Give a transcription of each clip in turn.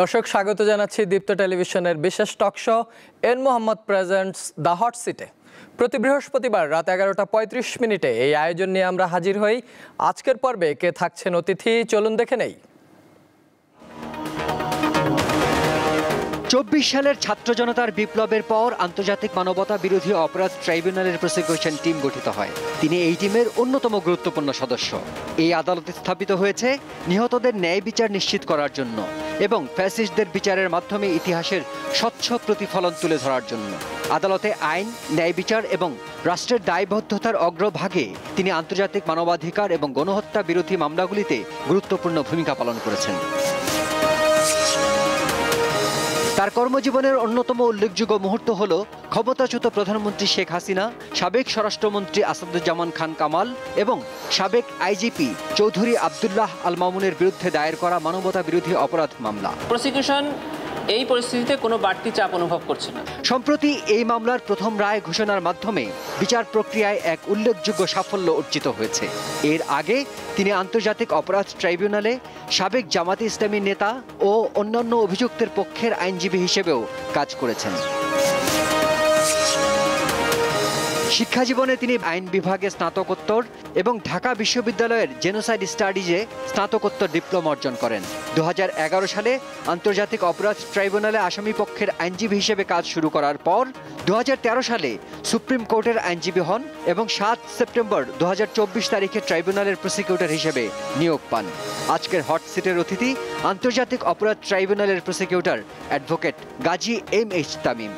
দর্শক স্বাগত জানাচ্ছি দীপ্ত টেলিভিশনের বিশেষ talk show N Mohammad presents the hot সিটে। প্রতি বৃহস্পতিবার রাত 11:35 এই আয়োজন নিয়ে আমরা হাজির হই। আজকের পর্বে কে থাকছেন অতিথি, চলুন দেখে নেই। 24 সালের ছাত্র জনতার বিপ্লবের পর আন্তর্জাতিক মানবতা বিরোধী অপরাধ ট্রাইব্যুনালের প্রসিকিউশন টিম গঠিত হয়। তিনি এই টিমের অন্যতম গুরুত্বপূর্ণ সদস্য। এই আদালত স্থাপিত হয়েছে নিহতদের ন্যায় বিচার নিশ্চিত করার জন্য এবং ফ্যাসিস্টদের বিচারের মাধ্যমে ইতিহাসের স্বচ্ছ প্রতিফলন তুলে ধরার জন্য। আদালতে আইন, ন্যায় বিচার এবং রাষ্ট্রের দায়বদ্ধতার অগ্রভাগে তিনি আন্তর্জাতিক মানবাধিকার এবং গণহত্যা বিরোধী মামলাগুলিতে গুরুত্বপূর্ণ ভূমিকা পালন করেছেন। তার কর্মজীবনের অন্যতম উল্লেখযোগ্য মুহূর্ত হল ক্ষমতাচ্যুত প্রধানমন্ত্রী শেখ হাসিনা, সাবেক স্বরাষ্ট্রমন্ত্রী আসাদুজ্জামান খান কামাল এবং সাবেক আইজিপি চৌধুরী আবদুল্লাহ আল মামুনের বিরুদ্ধে দায়ের করা মানবতা বিরোধী অপরাধ মামলা। প্রসিকিউশন এই পরিস্থিতিতে কোনো বাড়তি চাপ অনুভব করছে না। সম্প্রতি এই মামলার প্রথম রায় ঘোষণার মাধ্যমে বিচার প্রক্রিয়ায় এক উল্লেখযোগ্য সাফল্য অর্জিত হয়েছে। এর আগে তিনি আন্তর্জাতিক অপরাধ ট্রাইব্যুনালে সাবেক জামাতে ইসলামী নেতা ও অন্যান্য অভিযুক্তের পক্ষের আইনজীবী হিসেবেও কাজ করেছেন। শিক্ষা জীবনে তিনি আইন বিভাগে স্নাতকোত্তর এবং ঢাকা বিশ্ববিদ্যালয়ের জেনোসাইড স্টাডিজে স্নাতকোত্তর ডিপ্লোমা অর্জন করেন। 2011 সালে আন্তর্জাতিক অপরাধ ট্রাইব্যুনালে আসামি পক্ষের আইনজীবী হিসেবে কাজ শুরু করার পর 2013 সালে সুপ্রিম কোর্টের আইনজীবী হন এবং 7 সেপ্টেম্বর 2024 তারিখে ট্রাইব্যুনালের প্রসিকিউটর হিসেবে নিয়োগ পান। আজকের হট সিটের অতিথি আন্তর্জাতিক অপরাধ ট্রাইব্যুনালের প্রসিকিউটর অ্যাডভোকেট গাজী এম.এইচ. তামিম।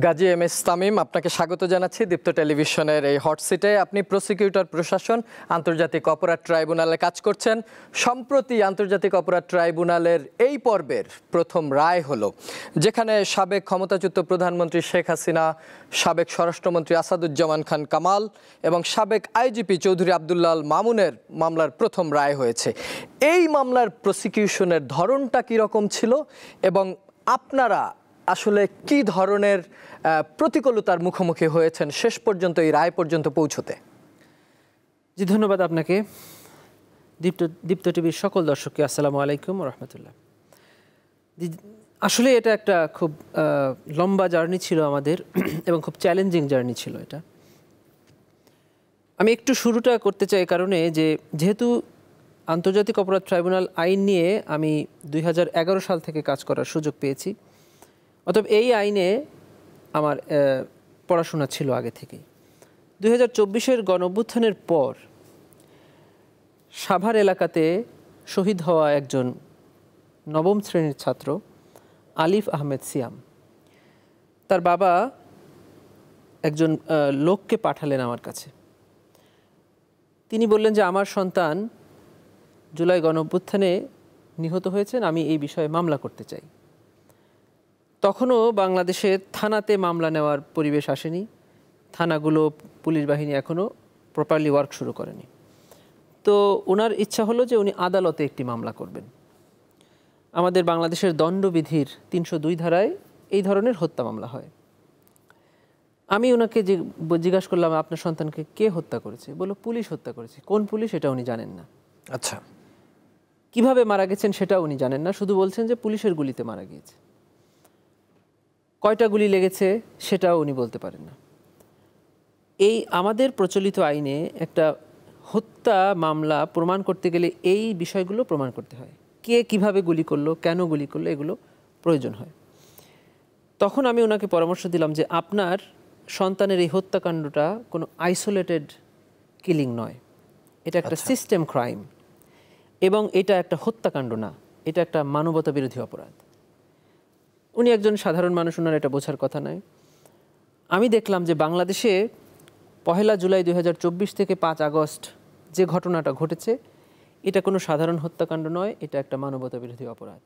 গাজী এম.এইচ. তামিম, আপনাকে স্বাগত জানাচ্ছি দীপ্ত টেলিভিশনের এই হট সিটে। আপনি প্রসিকিউটর প্রশাসন আন্তর্জাতিক অপরাধ ট্রাইব্যুনালে কাজ করছেন। সম্প্রতি আন্তর্জাতিক অপরাধ ট্রাইব্যুনালের এই পর্বের প্রথম রায় হলো, যেখানে সাবেক ক্ষমতাচ্যুত প্রধানমন্ত্রী শেখ হাসিনা, সাবেক স্বরাষ্ট্রমন্ত্রী আসাদুজ্জামান খান কামাল এবং সাবেক আইজিপি চৌধুরী আবদুল্লাহ আল মামুনের মামলার প্রথম রায় হয়েছে। এই মামলার প্রসিকিউশনের ধরনটা কীরকম ছিল এবং আপনারা আসলে কি ধরনের প্রতিকূলতার মুখোমুখি হয়েছেন শেষ পর্যন্ত এই রায় পর্যন্ত পৌঁছতে? জি, ধন্যবাদ আপনাকে। দীপ্ত টিভির সকল দর্শককে আসসালামু আলাইকুম রহমতুল্লাহ। আসলে এটা একটা খুব লম্বা জার্নি ছিল আমাদের এবং খুব চ্যালেঞ্জিং জার্নি ছিল এটা। আমি একটু শুরুটা করতে চাই কারণে যেহেতু আন্তর্জাতিক অপরাধ ট্রাইব্যুনাল আইন নিয়ে আমি 2011 সাল থেকে কাজ করার সুযোগ পেয়েছি। অতএব এই আইনে আমার পড়াশোনা ছিল আগে থেকেই। 2024-এর গণঅভ্যুত্থানের পর সাভার এলাকাতে শহীদ হওয়া একজন নবম শ্রেণীর ছাত্র আলিফ আহমেদ সিয়াম, তার বাবা একজন লোককে পাঠালেন আমার কাছে। তিনি বললেন যে আমার সন্তান জুলাই গণঅভ্যুত্থানে নিহত হয়েছেন, আমি এই বিষয়ে মামলা করতে চাই। তখনও বাংলাদেশে থানাতে মামলা নেওয়ার পরিবেশ আসেনি, থানাগুলো পুলিশ বাহিনী এখনও প্রপারলি ওয়ার্ক শুরু করেনি। তো ওনার ইচ্ছা হলো যে উনি আদালতে একটি মামলা করবেন। আমাদের বাংলাদেশের দণ্ডবিধির 302 ধারায় এই ধরনের হত্যা মামলা হয়। আমি ওনাকে জিজ্ঞাসা করলাম, আপনার সন্তানকে কে হত্যা করেছে? বললো পুলিশ হত্যা করেছে। কোন পুলিশ এটা উনি জানেন না। আচ্ছা, কিভাবে মারা গেছেন সেটা উনি জানেন না, শুধু বলছেন যে পুলিশের গুলিতে মারা গিয়েছে। কয়টা গুলি লেগেছে সেটাও উনি বলতে পারেন না। এই আমাদের প্রচলিত আইনে একটা হত্যা মামলা প্রমাণ করতে গেলে এই বিষয়গুলো প্রমাণ করতে হয়। কে কিভাবে গুলি করলো, কেন গুলি করলো, এগুলো প্রয়োজন হয়। তখন আমি ওনাকে পরামর্শ দিলাম যে আপনার সন্তানের এই হত্যাকাণ্ডটা কোনো আইসোলেটেড কিলিং নয়, এটা একটা সিস্টেম ক্রাইম এবং এটা একটা হত্যাকাণ্ড না, এটা একটা মানবতা বিরোধী অপরাধ। উনি একজন সাধারণ মানুষ, ওনার এটা বোঝার কথা নয়। আমি দেখলাম যে বাংলাদেশে 1 জুলাই 2024 থেকে 5 আগস্ট যে ঘটনাটা ঘটেছে এটা কোনো সাধারণ হত্যাকাণ্ড নয়, এটা একটা মানবতা বিরোধী অপরাধ।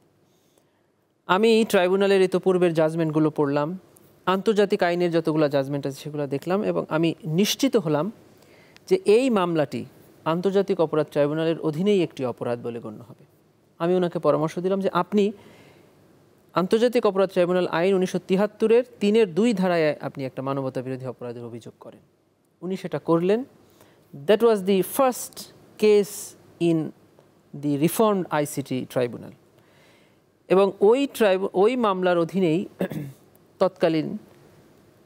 আমি ট্রাইব্যুনালের ইতোপূর্বের জাজমেন্টগুলো পড়লাম, আন্তর্জাতিক আইনের যতগুলো জাজমেন্ট আছে সেগুলো দেখলাম এবং আমি নিশ্চিত হলাম যে এই মামলাটি আন্তর্জাতিক অপরাধ ট্রাইব্যুনালের অধীনেই একটি অপরাধ বলে গণ্য হবে। আমি ওনাকে পরামর্শ দিলাম যে আপনি আন্তর্জাতিক অপরাধ ট্রাইব্যুনাল আইন 1973-এর 3-2 ধারায় আপনি একটা মানবতা বিরোধী অপরাধের অভিযোগ করেন। উনি সেটা করলেন। That was the first case in the reformed ICT tribunal. এবং ওই মামলার অধীনেই তৎকালীন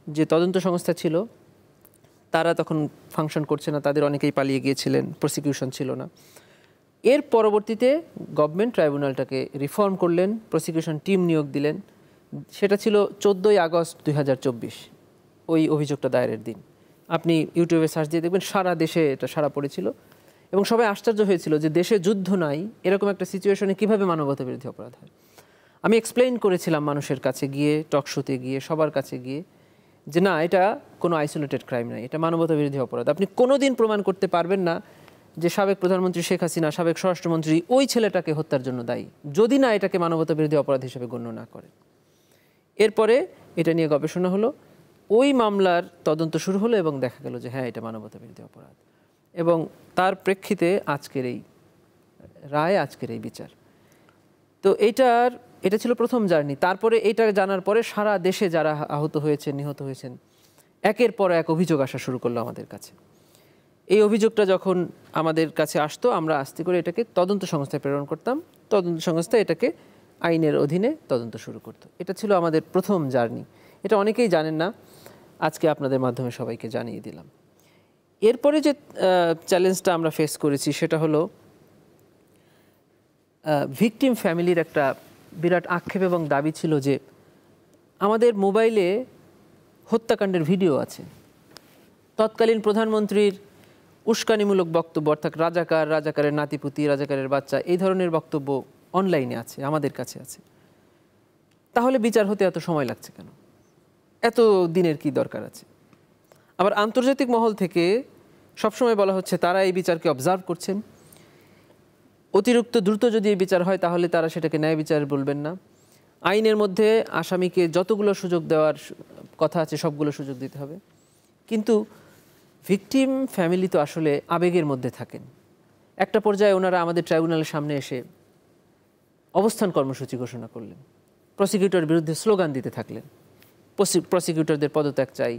যে তদন্ত সংস্থা ছিল তারা তখন ফাংশন করছে না, তাদের অনেকেই পালিয়ে গিয়েছিলেন, প্রসিকিউশন ছিল না। এর পরবর্তীতে গভর্নমেন্ট ট্রাইব্যুনালটাকে রিফর্ম করলেন, প্রসিকিউশন টিম নিয়োগ দিলেন। সেটা ছিল 14ই আগস্ট 2024, ওই অভিযোগটা দায়েরের দিন। আপনি ইউটিউবে সার্চ দিয়ে দেখবেন সারা দেশে এটা সারা পড়েছিল এবং সবাই আশ্চর্য হয়েছিল যে দেশে যুদ্ধ নাই, এরকম একটা সিচুয়েশনে কীভাবে মানবতা বিরোধী অপরাধ হয়। আমি এক্সপ্লেইন করেছিলাম মানুষের কাছে গিয়ে, টক শোতে গিয়ে, সবার কাছে গিয়ে, যে না, এটা কোনো আইসোলেটেড ক্রাইম নয়, এটা মানবতা বিরোধী অপরাধ। আপনি কোনো দিন প্রমাণ করতে পারবেন না যে সাবেক প্রধানমন্ত্রী শেখ হাসিনা, সাবেক স্বরাষ্ট্রমন্ত্রী ওই ছেলেটাকে হত্যার জন্য দায়ী, যদি না এটাকে মানবতা বিরোধী অপরাধ হিসেবে গণ্য না করে। এরপরে এটা নিয়ে গবেষণা হলো, ওই মামলার তদন্ত শুরু হলো এবং দেখা গেল যে হ্যাঁ, এটা মানবতা বিরোধী অপরাধ। এবং তার প্রেক্ষিতে আজকের এই রায়, আজকের এই বিচার। তো এটা ছিল প্রথম জার্নি। তারপরে এটা জানার পরে সারা দেশে যারা আহত হয়েছেন, নিহত হয়েছেন, একের পর এক অভিযোগ আসা শুরু করলো আমাদের কাছে। এই অভিযোগটা যখন আমাদের কাছে আসতো, আমরা আস্তে করে এটাকে তদন্ত সংস্থায় প্রেরণ করতাম, তদন্ত সংস্থা এটাকে আইনের অধীনে তদন্ত শুরু করতো। এটা ছিল আমাদের প্রথম জার্নি। এটা অনেকেই জানেন না, আজকে আপনাদের মাধ্যমে সবাইকে জানিয়ে দিলাম। এরপরে যে চ্যালেঞ্জটা আমরা ফেস করেছি সেটা হলো ভিকটিম ফ্যামিলির একটা বিরাট আক্ষেপ এবং দাবি ছিল যে আমাদের মোবাইলে হত্যাকাণ্ডের ভিডিও আছে, তৎকালীন প্রধানমন্ত্রীর উস্কানিমূলক বক্তব্য, অর্থাৎ রাজাকারের নাতিপুতি, রাজাকারের বাচ্চা, এই ধরনের বক্তব্য অনলাইনে আছে, আমাদের কাছে আছে। তাহলে বিচার হতে এত সময় লাগছে কেন? এত দিনের কি দরকার আছে? আবার আন্তর্জাতিক মহল থেকে সবসময় বলা হচ্ছে তারা এই বিচারকে অবজার্ভ করছেন, অতিরিক্ত দ্রুত যদি এই বিচার হয় তাহলে তারা সেটাকে ন্যায় বিচার বলবেন না। আইনের মধ্যে আসামিকে যতগুলো সুযোগ দেওয়ার কথা আছে সবগুলো সুযোগ দিতে হবে। কিন্তু ভিকটিম ফ্যামিলি তো আসলে আবেগের মধ্যে থাকেন। একটা পর্যায়ে ওনারা আমাদের ট্রাইব্যুনালের সামনে এসে অবস্থান কর্মসূচি ঘোষণা করলেন, প্রসিকিউটর বিরুদ্ধে স্লোগান দিতে থাকলেন, প্রসিকিউটরদের পদত্যাগ চাই,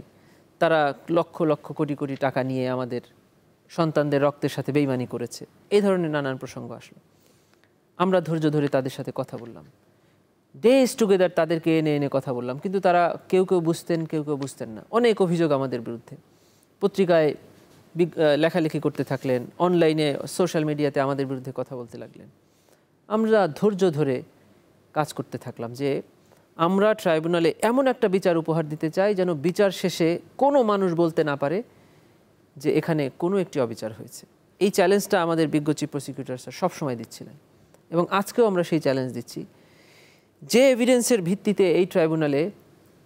তারা লক্ষ লক্ষ কোটি কোটি টাকা নিয়ে আমাদের সন্তানদের রক্তের সাথে বেইমানি করেছে, এই ধরনের নানান প্রসঙ্গ আসলো। আমরা ধৈর্য ধরে তাদের সাথে কথা বললাম, ডেজ টুগেদার তাদেরকে এনে এনে কথা বললাম, কিন্তু তারা কেউ কেউ বুঝতেন, কেউ কেউ বুঝতেন না। অনেক অভিযোগ আমাদের বিরুদ্ধে, পত্রিকায় লেখালেখি করতে থাকলেন, অনলাইনে সোশ্যাল মিডিয়াতে আমাদের বিরুদ্ধে কথা বলতে লাগলেন। আমরা ধৈর্য ধরে কাজ করতে থাকলাম যে আমরা ট্রাইব্যুনালে এমন একটা বিচার উপহার দিতে চাই যেন বিচার শেষে কোনো মানুষ বলতে না পারে যে এখানে কোনো একটি অবিচার হয়েছে। এই চ্যালেঞ্জটা আমাদের বিজ্ঞ চিফ প্রসিকিউটররা সবসময় দিচ্ছিলেন এবং আজকেও আমরা সেই চ্যালেঞ্জ দিচ্ছি। যে এভিডেন্সের ভিত্তিতে এই ট্রাইব্যুনালে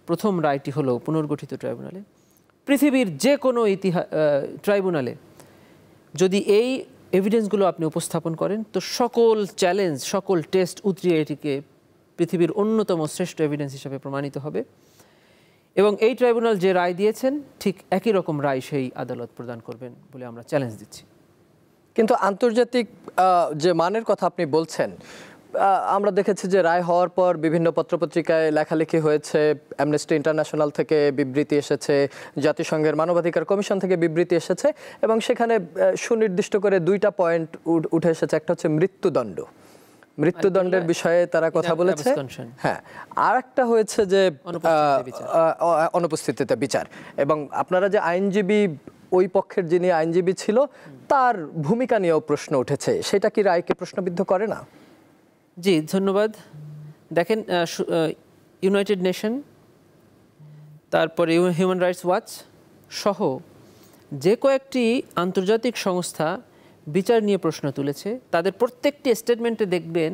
প্রথম রায়টি হলো, পুনর্গঠিত ট্রাইব্যুনালে, পৃথিবীর যে কোনো ট্রাইব্যুনালে যদি এই এভিডেন্সগুলো আপনি উপস্থাপন করেন তো সকল চ্যালেঞ্জ, সকল টেস্ট উতরিয়ে এটিকে পৃথিবীর অন্যতম শ্রেষ্ঠ এভিডেন্স হিসেবে প্রমাণিত হবে। এবং এই ট্রাইব্যুনাল যে রায় দিয়েছেন ঠিক একই রকম রায় সেই আদালত প্রদান করবেন বলে আমরা চ্যালেঞ্জ দিচ্ছি। কিন্তু আন্তর্জাতিক যে মানের কথা আপনি বলছেন, আমরা দেখেছি যে রায় হওয়ার পর বিভিন্ন পত্রপত্রিকায় লেখালেখি হয়েছে, অ্যামনেস্টি ইন্টারন্যাশনাল থেকে বিবৃতি এসেছে, জাতিসংঘের মানবাধিকার কমিশন থেকে বিবৃতি এসেছে এবং সেখানে সুনির্দিষ্ট করে দুইটা পয়েন্ট উঠে এসেছে। একটা হচ্ছে মৃত্যুদণ্ডের বিষয়ে তারা কথা বলেছে, হ্যাঁ, আর একটা হয়েছে যে অনুপস্থিতিতে বিচার। এবং আপনারা যে আইনজীবী, ওই পক্ষের যিনি আইনজীবী ছিল তার ভূমিকা নিয়েও প্রশ্ন উঠেছে, সেটা কি রায়কে প্রশ্নবিদ্ধ করে না? জি, ধন্যবাদ। দেখেন, ইউনাইটেড নেশন, তারপরে হিউম্যান রাইটস ওয়াচ সহ যে কয়েকটি আন্তর্জাতিক সংস্থা বিচার নিয়ে প্রশ্ন তুলেছে, তাদের প্রত্যেকটি স্টেটমেন্টে দেখবেন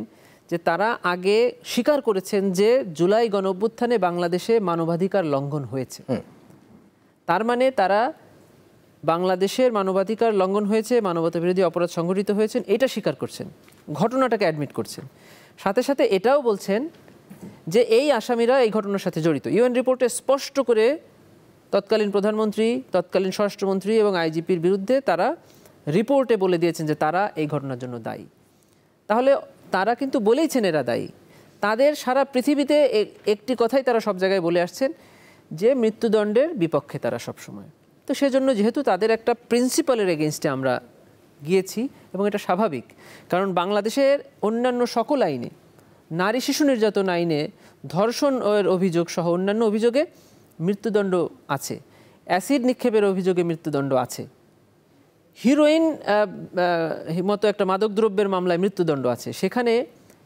যে তারা আগে স্বীকার করেছেন যে জুলাই গণঅভ্যুত্থানে বাংলাদেশে মানবাধিকার লঙ্ঘন হয়েছে। তার মানে তারা বাংলাদেশের মানবাধিকার লঙ্ঘন হয়েছে, মানবতা বিরোধী অপরাধ সংঘটিত হয়েছে, এটা স্বীকার করছেন, ঘটনাটাকে অ্যাডমিট করছেন। সাথে সাথে এটাও বলছেন যে এই আসামিরা এই ঘটনার সাথে জড়িত। ইউএন রিপোর্টে স্পষ্ট করে তৎকালীন প্রধানমন্ত্রী, তৎকালীন স্বরাষ্ট্রমন্ত্রী এবং আইজিপির বিরুদ্ধে তারা রিপোর্টে বলে দিয়েছেন যে তারা এই ঘটনার জন্য দায়ী। তাহলে তারা কিন্তু বলেইছেন এরা দায়ী। তাদের সারা পৃথিবীতে একটি কথাই তারা সব জায়গায় বলে আসছেন যে মৃত্যুদণ্ডের বিপক্ষে তারা সবসময়। তো সেজন্য যেহেতু তাদের একটা প্রিন্সিপালের এগেনস্টে আমরা গিয়েছি এবং এটা স্বাভাবিক, কারণ বাংলাদেশের অন্যান্য সকল আইনে, নারী শিশু নির্যাতন আইনে ধর্ষণ এর অভিযোগ সহ অন্যান্য অভিযোগে মৃত্যুদণ্ড আছে, অ্যাসিড নিক্ষেপের অভিযোগে মৃত্যুদণ্ড আছে, হিরোইন মতো একটা মাদকদ্রব্যের মামলায় মৃত্যুদণ্ড আছে। সেখানে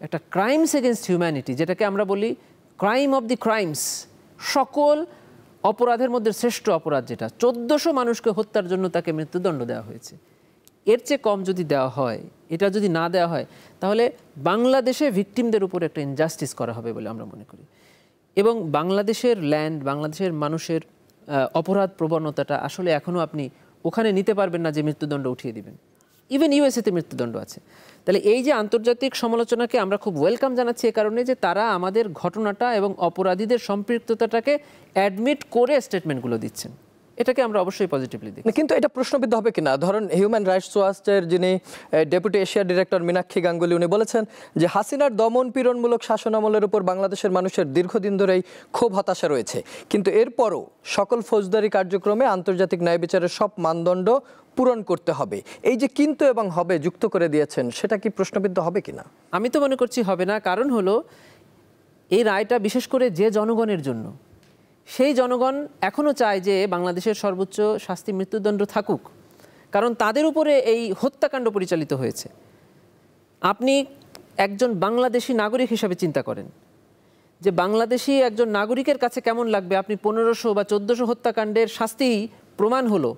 একটা ক্রাইমস এগেনস্ট হিউম্যানিটি, যেটাকে আমরা বলি ক্রাইম অফ দি ক্রাইমস, সকল অপরাধের মধ্যে শ্রেষ্ঠ অপরাধ, যেটা 1400 মানুষকে হত্যার জন্য তাকে মৃত্যুদণ্ড দেওয়া হয়েছে। এর চেয়ে কম যদি দেওয়া হয়, এটা যদি না দেওয়া হয়, তাহলে বাংলাদেশে ভিকটিমদের উপর একটা ইনজাস্টিস করা হবে বলে আমরা মনে করি। এবং বাংলাদেশের ল্যান্ড, বাংলাদেশের মানুষের অপরাধ প্রবণতাটা আসলে এখনও আপনি ওখানে নিতে পারবেন না যে মৃত্যুদণ্ড উঠিয়ে দিবেন। ইভেন ইউএসএতে মৃত্যুদণ্ড আছে। তাহলে এই যে আন্তর্জাতিক সমালোচনাকে আমরা খুব ওয়েলকাম জানাচ্ছি এ কারণে যে তারা আমাদের ঘটনাটা এবং অপরাধীদের সম্পৃক্ততাটাকে অ্যাডমিট করে স্টেটমেন্টগুলো দিচ্ছেন, এটাকে আমরা অবশ্যই পজিটিভলি দেখি। কিন্তু এটা প্রশ্নবিদ্ধ হবে কিনা, ধরুন হিউম্যান রাইটস ওয়াচের যিনি deputy Asia director Meenakshi Ganguly, উনি বলেছেন যে হাসিনার দমন পীড়নমূলক শাসনামলের উপর বাংলাদেশের মানুষের দীর্ঘদিন ধরেই খুব হতাশা রয়েছে, কিন্তু এরপরও সকল ফৌজদারি কার্যক্রমে আন্তর্জাতিক ন্যায় বিচারের সব মানদণ্ড পূরণ করতে হবে। এই যে কিন্তু এবং হবে যুক্ত করে দিয়েছেন, সেটা কি প্রশ্নবিদ্ধ হবে কিনা? আমি তো মনে করছি হবে না। কারণ হলো এই রায়টা বিশেষ করে যে জনগণের জন্য, সেই জনগণ এখনও চায় যে বাংলাদেশের সর্বোচ্চ শাস্তি মৃত্যুদণ্ড থাকুক, কারণ তাদের উপরে এই হত্যাকাণ্ড পরিচালিত হয়েছে। আপনি একজন বাংলাদেশি নাগরিক হিসাবে চিন্তা করেন যে বাংলাদেশি একজন নাগরিকের কাছে কেমন লাগবে, আপনি 1500 বা 1400 হত্যাকাণ্ডের শাস্তি প্রমাণ হলো,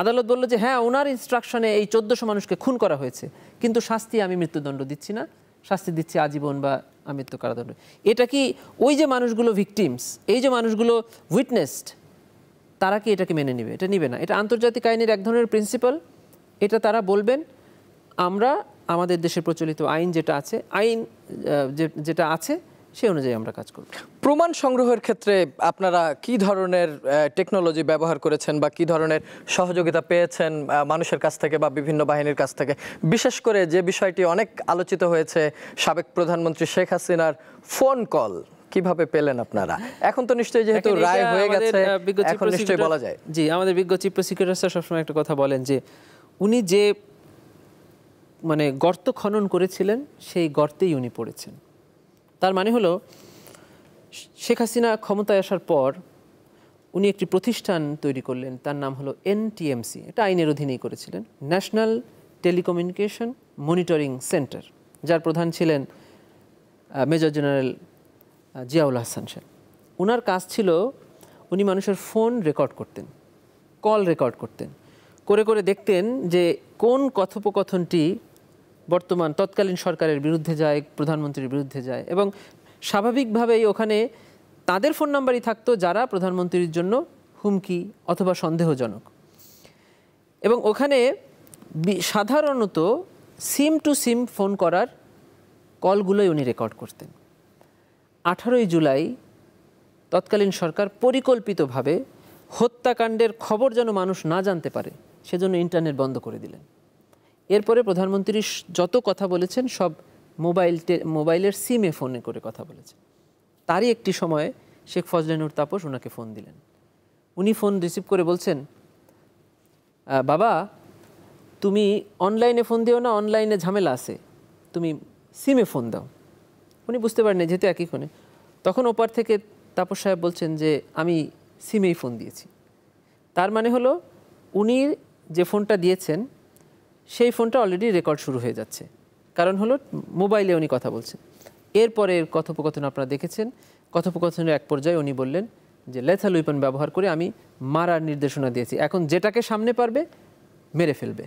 আদালত বলল যে হ্যাঁ ওনার ইনস্ট্রাকশনে এই 1400 মানুষকে খুন করা হয়েছে, কিন্তু শাস্তি আমি মৃত্যুদণ্ড দিচ্ছি না, শাস্তি দিচ্ছি আজীবন বা আমৃত্যু কারাদণ্ড। এটা কি ওই যে মানুষগুলো ভিকটিমস, এই যে মানুষগুলো উইটনেসড, তারা কি এটাকে মেনে নেবে? এটা নেবে না। এটা আন্তর্জাতিক আইনের এক ধরনের প্রিন্সিপাল। এটা তারা বলবেন আমরা আমাদের দেশে প্রচলিত আইন যেটা আছে, যেটা আছে সেই অনুযায়ী আমরা কাজ করব। প্রমাণ সংগ্রহের ক্ষেত্রে আপনারা কি ধরনের টেকনোলজি ব্যবহার করেছেন বা কি ধরনের সহযোগিতা পেয়েছেন মানুষের কাছ থেকে বা বিভিন্ন বাহিনীর কাছ থেকে? বিশেষ করে যে বিষয়টি অনেক আলোচিত হয়েছে, সাবেক প্রধানমন্ত্রী শেখ হাসিনার ফোন কল কিভাবে পেলেন আপনারা? এখন তো নিশ্চয়ই যেহেতু রায় হয়ে গেছে, এখন নিশ্চয়ই বলা যায়। জি, আমাদের বিজ্ঞ চিফ প্রসিকিউটর স্যার সবসময় একটা কথা বলেন যে উনি যে মানে গর্ত খনন করেছিলেন সেই গর্তেই উনি পড়েছেন। তার মানে হলো শেখ হাসিনা ক্ষমতায় আসার পর উনি একটি প্রতিষ্ঠান তৈরি করলেন, তার নাম হলো এনটিএমসি। এটা আইনের অধীনেই করেছিলেন, ন্যাশনাল টেলিকমিউনিকেশন মনিটরিং সেন্টার, যার প্রধান ছিলেন মেজর জেনারেল জিয়াউল হাসান সাহেব। ওনার কাজ ছিল উনি মানুষের ফোন রেকর্ড করতেন, কল রেকর্ড করতেন, করে করে দেখতেন যে কোন কথোপকথনটি বর্তমান তৎকালীন সরকারের বিরুদ্ধে যায়, প্রধানমন্ত্রীর বিরুদ্ধে যায়, এবং স্বাভাবিকভাবেই ওখানে তাদের ফোন নাম্বারই থাকতো যারা প্রধানমন্ত্রীর জন্য হুমকি অথবা সন্দেহজনক। এবং ওখানে সাধারণত সিম টু সিম ফোন করার কলগুলোই উনি রেকর্ড করতেন। 18ই জুলাই তৎকালীন সরকার পরিকল্পিতভাবে হত্যাকাণ্ডের খবর যেন মানুষ না জানতে পারে সেজন্য ইন্টারনেট বন্ধ করে দিলেন। এরপরে প্রধানমন্ত্রী যত কথা বলেছেন সব মোবাইলের সিমে ফোনে করে কথা বলেছেন। তারই একটি সময়ে শেখ ফজলে নূর তাপস ওনাকে ফোন দিলেন। উনি ফোন রিসিভ করে বলছেন, বাবা তুমি অনলাইনে ফোন দিও না, অনলাইনে ঝামেলা আছে, তুমি সিমে ফোন দাও। উনি বুঝতে পারেন যেহেতু একই ফোনে। তখন ওপার থেকে তাপস সাহেব বলছেন যে আমি সিমেই ফোন দিয়েছি। তার মানে হলো উনি যে ফোনটা দিয়েছেন সেই ফোনটা অলরেডি রেকর্ড শুরু হয়ে যাচ্ছে, কারণ হলো মোবাইলে উনি কথা বলছেন। এরপরে কথোপকথন আপনারা দেখেছেন। কথোপকথনের এক পর্যায়ে উনি বললেন যে লেথাল উইপন ব্যবহার করে আমি মারার নির্দেশনা দিয়েছি, এখন যেটাকে সামনে পারবে মেরে ফেলবে।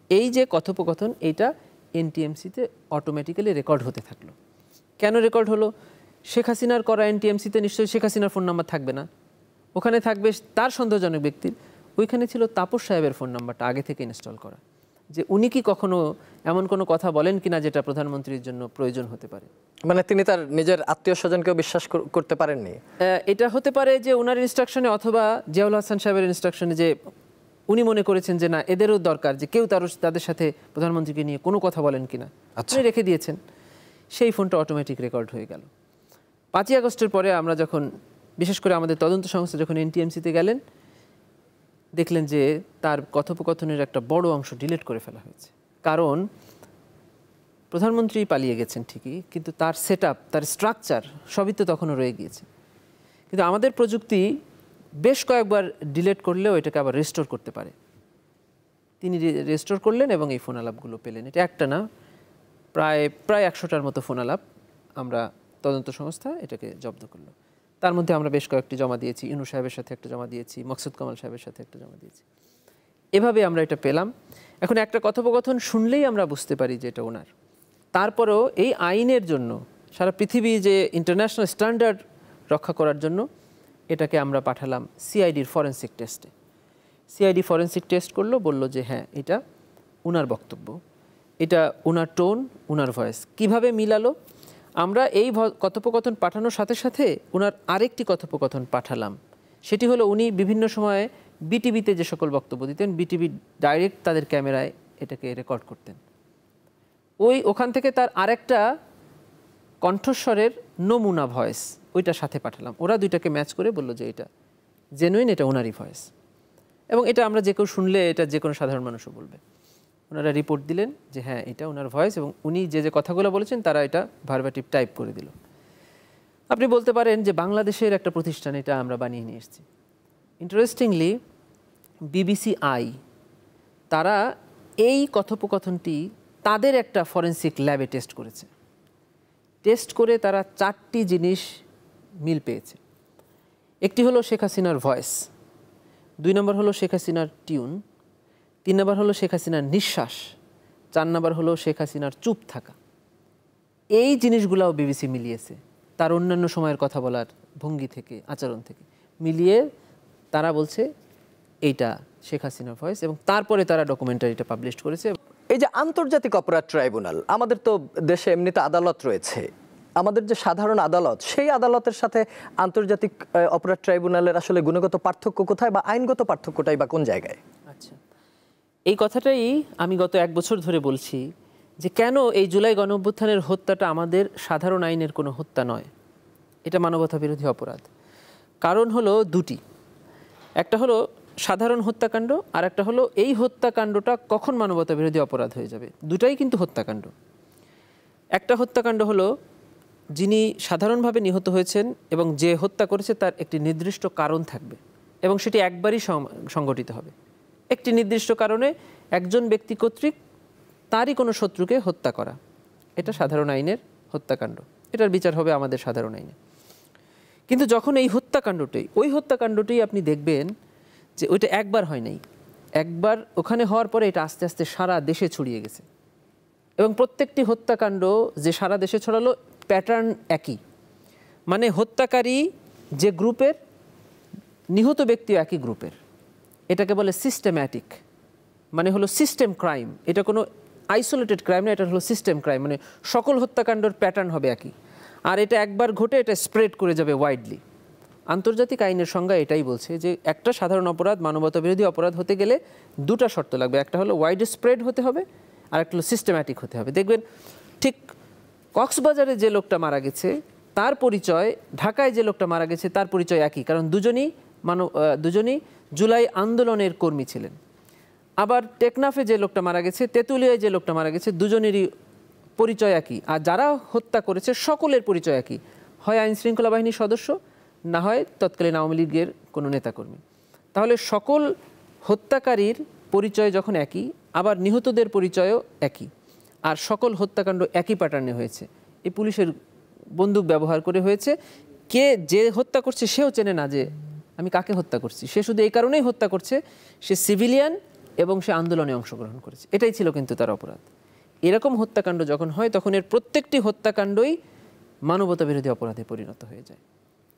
এই যে কথোপকথন, এইটা এনটিএমসিতে অটোমেটিক্যালি রেকর্ড হতে থাকলো। কেন রেকর্ড হলো? শেখ হাসিনার করা এনটিএমসিতে নিশ্চয়ই শেখ হাসিনার ফোন নাম্বার থাকবে না, ওখানে থাকবে তার সন্দেহজনক ব্যক্তির। ওইখানে ছিল তাপস সাহেবের ফোন নাম্বারটা আগে থেকে ইনস্টল করা, যে উনি কি কখনো এমন কোনো কথা বলেন কিনা যেটা প্রধানমন্ত্রীর জন্য প্রয়োজন হতে পারে। মানে তিনি তার নিজের আত্মীয় স্বজনকেও বিশ্বাস করতে পারেননি। এটা হতে পারে যে ওনার ইনস্ট্রাকশনে অথবা জিয়াউল হাসান সাহেবের ইনস্ট্রাকশনে যে উনি মনে করেছেন যে না এদেরও দরকার যে কেউ তাদের সাথে প্রধানমন্ত্রীকে নিয়ে কোনো কথা বলেন কিনা, উনি রেখে দিয়েছেন। সেই ফোনটা অটোমেটিক রেকর্ড হয়ে গেল। 5ই আগস্টের পরে আমরা যখন বিশেষ করে আমাদের তদন্ত সংস্থা যখন এনটিএমসিতে গেলেন, দেখলেন যে তার কথোপকথনের একটা বড় অংশ ডিলিট করে ফেলা হয়েছে। কারণ প্রধানমন্ত্রী পালিয়ে গেছেন ঠিকই, কিন্তু তার সেটআপ, তার স্ট্রাকচার সবই তো তখনও রয়ে গিয়েছে। কিন্তু আমাদের প্রযুক্তি বেশ কয়েকবার ডিলিট করলেও এটাকে আবার রেস্টোর করতে পারে। তিনি রেস্টোর করলেন এবং এই ফোন আলাপগুলো পেলেন। এটা একটা না, প্রায় 100টার মতো ফোন আলাপ আমরা তদন্ত সংস্থা এটাকে জব্দ করলো। তার মধ্যে আমরা বেশ কয়েকটি জমা দিয়েছি, ইনু সাহেবের সাথে একটা জমা দিয়েছি, মকসুদ কামাল সাহেবের সাথে একটা জমা দিয়েছি। এভাবে আমরা এটা পেলাম। এখন একটা কথোপকথন শুনলেই আমরা বুঝতে পারি যে এটা ওনার। তারপরেও এই আইনের জন্য সারা পৃথিবী যে ইন্টারন্যাশনাল স্ট্যান্ডার্ড রক্ষা করার জন্য এটাকে আমরা পাঠালাম সিআইডির ফরেনসিক টেস্টে। সিআইডি ফরেনসিক টেস্ট করলো, বলল যে হ্যাঁ এটা ওনার বক্তব্য, এটা ওনার টোন, ওনার ভয়েস। কিভাবে মিলালো? আমরা এই কথোপকথন পাঠানোর সাথে সাথে ওনার আরেকটি কথোপকথন পাঠালাম। সেটি হলো উনি বিভিন্ন সময়ে বিটিভিতে যে সকল বক্তব্য দিতেন, বিটিভি ডাইরেক্ট তাদের ক্যামেরায় এটাকে রেকর্ড করতেন। ওখান থেকে তার আরেকটা কণ্ঠস্বরের নমুনা ভয়েস ওইটার সাথে পাঠালাম। ওরা দুইটাকে ম্যাচ করে বলল যে এটা জেনুইন, এটা ওনারই ভয়েস। এবং এটা আমরা যে কেউ শুনলে এটা যে কোনো সাধারণ মানুষও বলবে। ওনারা রিপোর্ট দিলেন যে হ্যাঁ এটা ওনার ভয়েস, এবং উনি যে যে কথাগুলো বলেছেন তারা এটা ভার্বাটিভ টাইপ করে দিল। আপনি বলতে পারেন যে বাংলাদেশের একটা প্রতিষ্ঠান এটা আমরা বানিয়ে নিয়ে এসেছি। ইন্টারেস্টিংলি BBC আই তারা এই কথোপকথনটি তাদের একটা ফরেনসিক ল্যাবে টেস্ট করেছে। টেস্ট করে তারা 4টি জিনিস মিল পেয়েছে। একটি হলো শেখ হাসিনার ভয়েস, 2 নম্বর হলো শেখ হাসিনার টিউন, 3 নম্বর হলো শেখ হাসিনার নিঃশ্বাস, 4 নম্বর হলো শেখ হাসিনার চুপ থাকা। এই জিনিসগুলোও বিবিসি মিলিয়েছে তার অন্যান্য সময়ের কথা বলার ভঙ্গি থেকে, আচরণ থেকে মিলিয়ে তারা বলছে এইটা শেখ হাসিনার ভয়েস। এবং তারপরে তারা ডকুমেন্টারিটা পাবলিশ করেছে। এই যে আন্তর্জাতিক অপরাধ ট্রাইব্যুনাল, আমাদের তো দেশে এমনিতে আদালত রয়েছে, আমাদের যে সাধারণ আদালত, সেই আদালতের সাথে আন্তর্জাতিক অপরাধ ট্রাইব্যুনালের আসলে গুণগত পার্থক্য কোথায়, বা আইনগত পার্থক্যটাই বা কোন জায়গায়? আচ্ছা, এই কথাটাই আমি গত 1 বছর ধরে বলছি যে কেন এই জুলাই গণঅভ্যুত্থানের হত্যাটা আমাদের সাধারণ আইনের কোনো হত্যা নয়, এটা মানবতা বিরোধী অপরাধ। কারণ হলো দুটি, একটা হলো সাধারণ হত্যাকাণ্ড, আর একটা হলো এই হত্যাকাণ্ডটা কখন মানবতা বিরোধী অপরাধ হয়ে যাবে। দুটাই কিন্তু হত্যাকাণ্ড। একটা হত্যাকাণ্ড হলো যিনি সাধারণভাবে নিহত হয়েছেন এবং যে হত্যা করেছে তার একটি নির্দিষ্ট কারণ থাকবে এবং সেটি একবারই সংগঠিত হবে। একটি নির্দিষ্ট কারণে একজন ব্যক্তি কর্তৃক তারই কোনো শত্রুকে হত্যা করা, এটা সাধারণ আইনের হত্যাকাণ্ড, এটার বিচার হবে আমাদের সাধারণ আইনে। কিন্তু যখন এই হত্যাকাণ্ডটি আপনি দেখবেন যে ওইটা একবার হয় নাই, একবার ওখানে হওয়ার পরে এটা আস্তে আস্তে সারা দেশে ছড়িয়ে গেছে। এবং প্রত্যেকটি হত্যাকাণ্ড যে সারা দেশে ছড়ালো, প্যাটার্ন একই, মানে হত্যাকারী যে গ্রুপের, নিহত ব্যক্তিও একই গ্রুপের। এটাকে বলে সিস্টেম্যাটিক, মানে হলো সিস্টেম ক্রাইম। এটা কোনো আইসোলেটেড ক্রাইম না, এটা হলো সিস্টেম ক্রাইম, মানে সকল হত্যাকাণ্ডের প্যাটার্ন হবে একই। আর এটা একবার ঘটে এটা স্প্রেড করে যাবে ওয়াইডলি। আন্তর্জাতিক আইনের সংজ্ঞা এটাই বলছে যে একটা সাধারণ অপরাধ, মানবতা বিরোধী অপরাধ হতে গেলে 2টা শর্ত লাগবে। একটা হলো ওয়াইড স্প্রেড হতে হবে, আর একটা হলো সিস্টেম্যাটিক হতে হবে। দেখবেন ঠিক কক্সবাজারে যে লোকটা মারা গেছে তার পরিচয়, ঢাকায় যে লোকটা মারা গেছে তার পরিচয় একই, কারণ দুজনই জুলাই আন্দোলনের কর্মী ছিলেন। আবার টেকনাফে যে লোকটা মারা গেছে, তেঁতুলিয়ায় যে লোকটা মারা গেছে, দুজনেরই পরিচয় একই। আর যারা হত্যা করেছে সকলের পরিচয় একই, হয় আইনশৃঙ্খলা বাহিনীর সদস্য, না হয় তৎকালীন আওয়ামী লীগের কোনো নেতাকর্মী। তাহলে সকল হত্যাকারীর পরিচয় যখন একই, আবার নিহতদের পরিচয়ও একই, আর সকল হত্যাকাণ্ড একই প্যাটার্নে হয়েছে, এই পুলিশের বন্দুক ব্যবহার করে হয়েছে। যে হত্যা করছে সেও চেনে না যে আমি কাকে হত্যা করছি, সে শুধু এই কারণেই হত্যা করছে সে সিভিলিয়ান এবং সে আন্দোলনে অংশগ্রহণ করেছে, এটাই ছিল কিন্তু তার অপরাধ। এরকম হত্যাকাণ্ড যখন হয় তখন এর প্রত্যেকটি হত্যাকাণ্ডই মানবতা বিরোধী অপরাধে পরিণত হয়ে যায়।